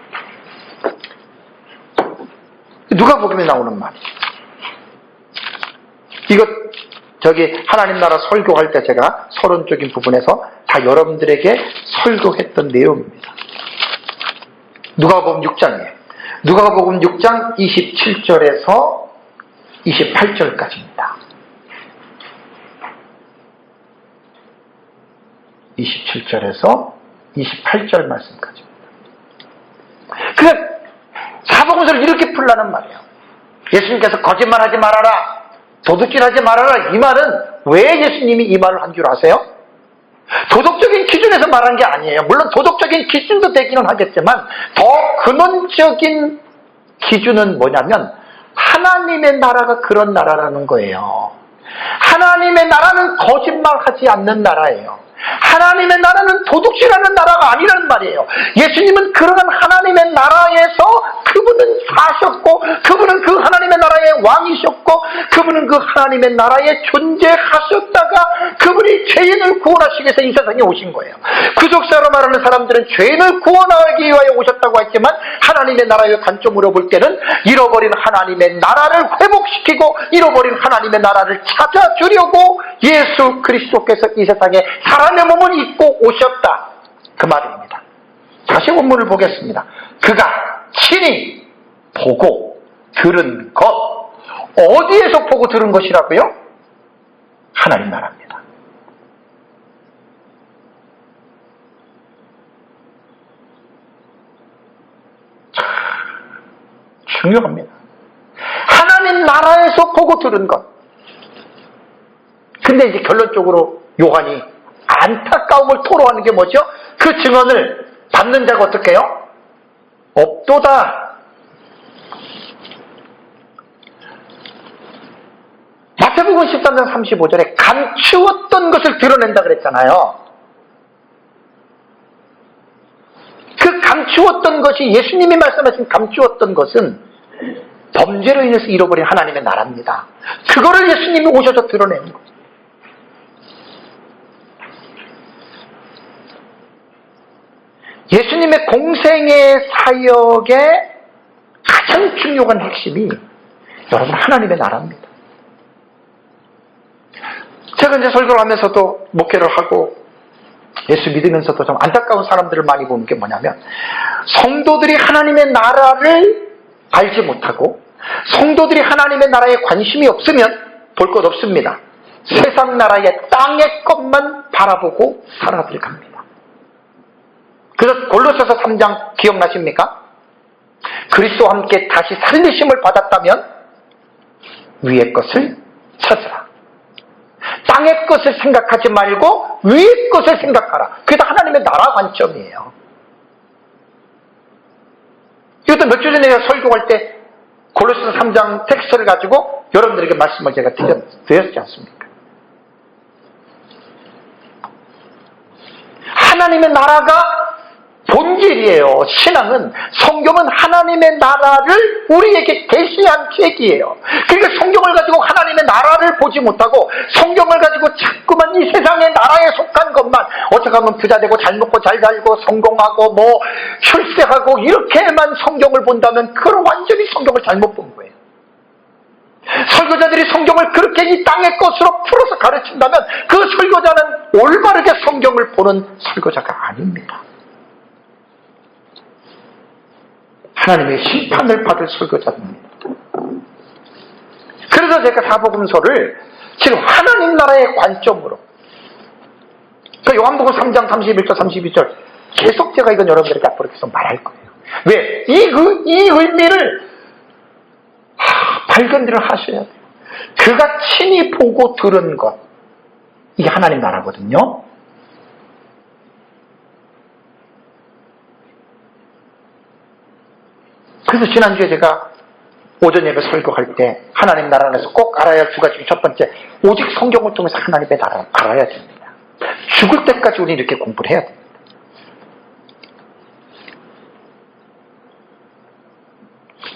누가복음에 나오는 말이에요. 이거 저기 하나님 나라 설교할 때 제가 서론적인 부분에서 다 여러분들에게 설교했던 내용입니다. 누가복음 6장이에요. 누가복음 6장 27절에서 28절까지입니다. 27절에서 28절 말씀까지입니다. 그 사복음서를 이렇게 풀라는 말이에요. 예수님께서 거짓말하지 말아라, 도둑질하지 말아라, 이 말은 왜 예수님이 이 말을 한 줄 아세요? 도덕적인 기준에서 말한 게 아니에요. 물론 도덕적인 기준도 되기는 하겠지만 더 근원적인 기준은 뭐냐면 하나님의 나라가 그런 나라라는 거예요. 하나님의 나라는 거짓말하지 않는 나라예요. 하나님의 나라는 도둑질하는 나라가 아니라는 말이에요. 예수님은 그러한 하나님의 나라에서 그분은 사셨고, 그분은 그 하나님의 나라의 왕이셨고, 그분은 그 하나님의 나라에 존재하셨다가 그분이 죄인을 구원하시기 위해서 이 세상에 오신 거예요. 구속사로 말하는 사람들은 죄인을 구원하기 위하여 오셨다고 했지만, 하나님의 나라의 관점으로 볼 때는 잃어버린 하나님의 나라를 회복시키고 잃어버린 하나님의 나라를 찾아주려고 예수 그리스도께서 이 세상에 사람의 몸을 입고 오셨다, 그 말입니다. 다시 원문을 보겠습니다. 그가 친히 보고 들은 것, 어디에서 보고 들은 것이라고요? 하나님 나라입니다. 중요합니다. 하나님 나라에서 보고 들은 것. 근데 이제 결론적으로 요한이 안타까움을 토로하는 게 뭐죠? 그 증언을 받는 자가 어떻게 해요? 없도다. 마태복음 13장 35절에 감추었던 것을 드러낸다 그랬잖아요. 그 감추었던 것이, 예수님이 말씀하신 감추었던 것은 범죄로 인해서 잃어버린 하나님의 나라입니다. 그거를 예수님이 오셔서 드러내는 거예요. 예수님의 공생의 사역의 가장 중요한 핵심이 여러분 하나님의 나라입니다. 제가 이제 설교를 하면서도 목회를 하고 예수 믿으면서도 좀 안타까운 사람들을 많이 보는 게 뭐냐면, 성도들이 하나님의 나라를 알지 못하고 성도들이 하나님의 나라에 관심이 없으면 볼 것 없습니다. 세상 나라의 땅의 것만 바라보고 살아들 갑니다. 그래서 골로새서 3장 기억나십니까? 그리스도와 함께 다시 살리심을 받았다면 위의 것을 찾으라. 땅의 것을 생각하지 말고 위의 것을 생각하라. 그게 다 하나님의 나라 관점이에요. 이것도 몇 주 전에 설교할 때 골로새서 3장 텍스트를 가지고 여러분들에게 말씀을 제가 드렸지 않습니까? 하나님의 나라가 본질이에요. 신앙은, 성경은 하나님의 나라를 우리에게 계시한 계기예요. 그러니까 성경을 가지고 하나님의 나라를 보지 못하고 성경을 가지고 자꾸만 이 세상의 나라에 속한 것만, 어떻게 하면 부자 되고 잘 먹고 잘 살고 성공하고 뭐 출세하고 이렇게만 성경을 본다면 그건 완전히 성경을 잘못 본 거예요. 설교자들이 성경을 그렇게 이 땅의 것으로 풀어서 가르친다면 그 설교자는 올바르게 성경을 보는 설교자가 아닙니다. 하나님의 심판을 받을 설교자입니다. 그래서 제가 사복음서를 지금 하나님 나라의 관점으로, 요한복음 3장 31절 32절 계속 제가 이건 여러분들에게 앞으로 계속 말할 거예요. 왜? 이 의미를 발견들을 하셔야 돼요. 그가 친히 보고 들은 것, 이게 하나님 나라거든요. 그래서 지난주에 제가 오전 예배 설교할 때 하나님 나라 안에서 꼭 알아야 할 두 가지, 첫 번째, 오직 성경을 통해서 하나님의 나라를 알아야 됩니다. 죽을 때까지 우리는 이렇게 공부를 해야 됩니다.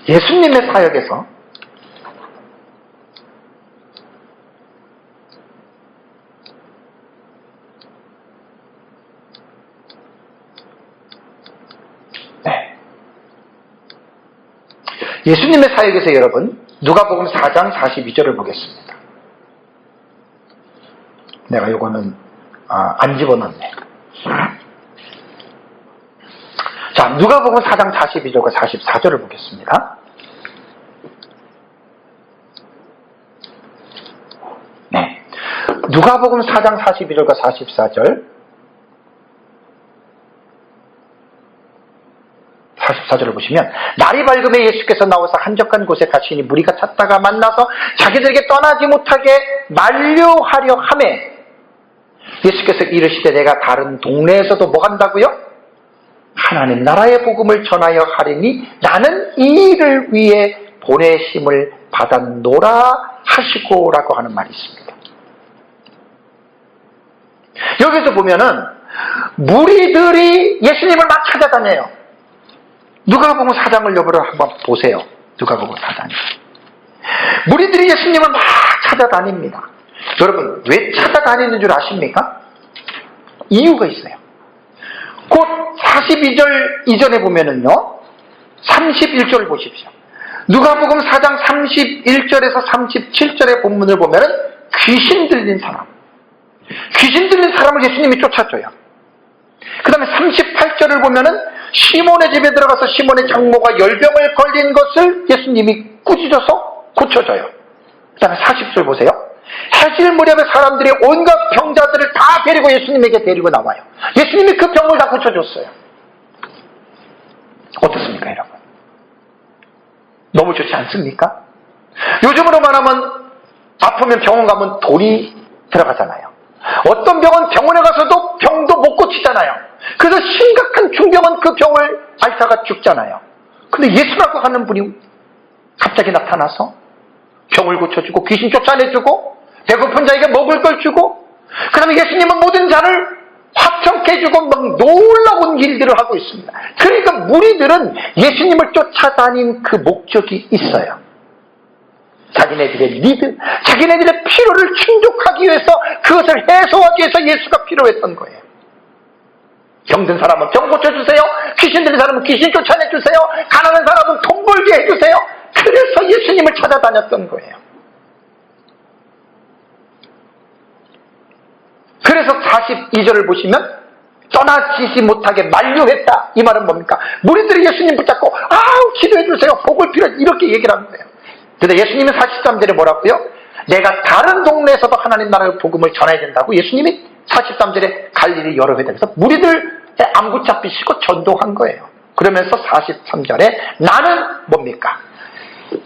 예수님의 사역에서 예수님의 사역에서 여러분, 누가복음 4장 42절을 보겠습니다. 내가 요거는 안 집어넣네. 자, 누가복음 4장 42절과 44절을 보겠습니다. 네, 누가복음 4장 42절과 44절, 44절을 보시면, 날이 밝음에 예수께서 나와서 한적한 곳에 가시니 무리가 찾다가 만나서 자기들에게 떠나지 못하게 만류하려 하매, 예수께서 이르시되 내가 다른 동네에서도 뭐 한다고요? 하나님 나라의 복음을 전하여 하리니 나는 이 일을 위해 보내심을 받았노라 하시고 라고 하는 말이 있습니다. 여기서 보면은 무리들이 예수님을 막 찾아다녀요. 누가복음 4장을 여러분 한번 보세요. 누가복음 4장. 무리들이 예수님을 막 찾아다닙니다. 여러분, 왜 찾아다니는 줄 아십니까? 이유가 있어요. 곧 42절 이전에 보면은요, 31절 보십시오. 누가복음 4장 31절에서 37절의 본문을 보면은 귀신 들린 사람을 예수님이 쫓아줘요. 그 다음에 38절을 보면은 시몬의 집에 들어가서 시몬의 장모가 열병을 걸린 것을 예수님이 꾸짖어서 고쳐줘요. 그 다음에 40절 보세요. 해질 무렵에 사람들이 온갖 병자들을 다 데리고 예수님에게 데리고 나와요. 예수님이 그 병을 다 고쳐줬어요. 어떻습니까, 여러분? 너무 좋지 않습니까? 요즘으로 말하면 아프면 병원 가면 돈이 들어가잖아요. 어떤 병은 병원에 가서도 병도 못 고치잖아요. 그래서 심각한 중병은 그 병을 앓다가 죽잖아요. 근데 예수라고 하는 분이 갑자기 나타나서 병을 고쳐주고 귀신 쫓아내주고 배고픈 자에게 먹을 걸 주고, 그 다음에 예수님은 모든 자를 화평케 해주고 막 놀라운 일들을 하고 있습니다. 그러니까 무리들은 예수님을 쫓아다닌 그 목적이 있어요. 자기네들의 니드, 자기네들의 필요를 충족하기 위해서, 그것을 해소하기 위해서 예수가 필요했던 거예요. 병든 사람은 병 고쳐주세요. 귀신 들린 사람은 귀신 쫓아내주세요. 가난한 사람은 돈 벌게 해주세요. 그래서 예수님을 찾아다녔던 거예요. 그래서 42절을 보시면 떠나지지 못하게 만류했다. 이 말은 뭡니까? 무리들이 예수님 붙잡고 기도해주세요. 복을 빌어, 이렇게 얘기를 하는 거예요. 근데 예수님은 43절에 뭐라고요? 내가 다른 동네에서도 하나님 나라의 복음을 전해야 된다고 예수님이 43절에 갈릴리 여러 회당에서 무리들의 안 붙잡히시고 전도한 거예요. 그러면서 43절에 나는 뭡니까?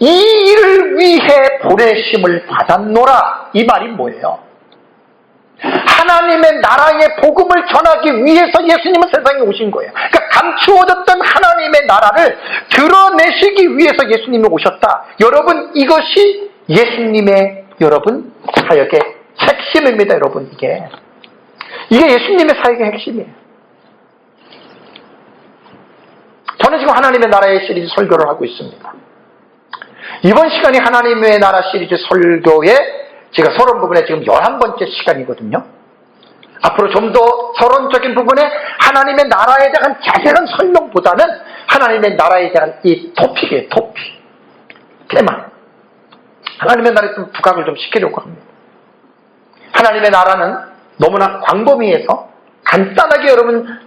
이 일을 위해 보내심을 받았노라. 이 말이 뭐예요? 하나님의 나라의 복음을 전하기 위해서 예수님은 세상에 오신 거예요. 그러니까 감추어졌던 하나님의 나라를 드러내시기 위해서 예수님이 오셨다. 여러분, 이것이 예수님의 여러분 사역의 핵심입니다. 여러분, 이게 예수님의 사역의 핵심이에요. 저는 지금 하나님의 나라의 시리즈 설교를 하고 있습니다. 이번 시간이 하나님의 나라 시리즈 설교의 제가 서론 부분에 지금 11번째 시간이거든요. 앞으로 좀 더 서론적인 부분에 하나님의 나라에 대한 자세한 설명보다는 하나님의 나라에 대한 이 토픽이에요. 토픽. 테마. 하나님의 나라에 좀 부각을 좀 시키려고 합니다. 하나님의 나라는 너무나 광범위해서 간단하게 여러분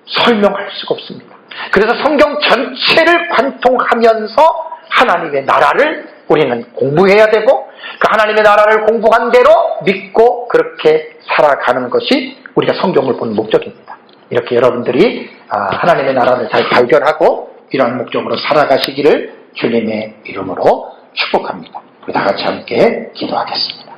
설명할 수가 없습니다. 그래서 성경 전체를 관통하면서 하나님의 나라를 우리는 공부해야 되고 그 하나님의 나라를 공부한 대로 믿고 그렇게 살아가는 것이 우리가 성경을 보는 목적입니다. 이렇게 여러분들이 하나님의 나라를 잘 발견하고 이러한 목적으로 살아가시기를 주님의 이름으로 축복합니다. 우리 다 같이 함께 기도하겠습니다.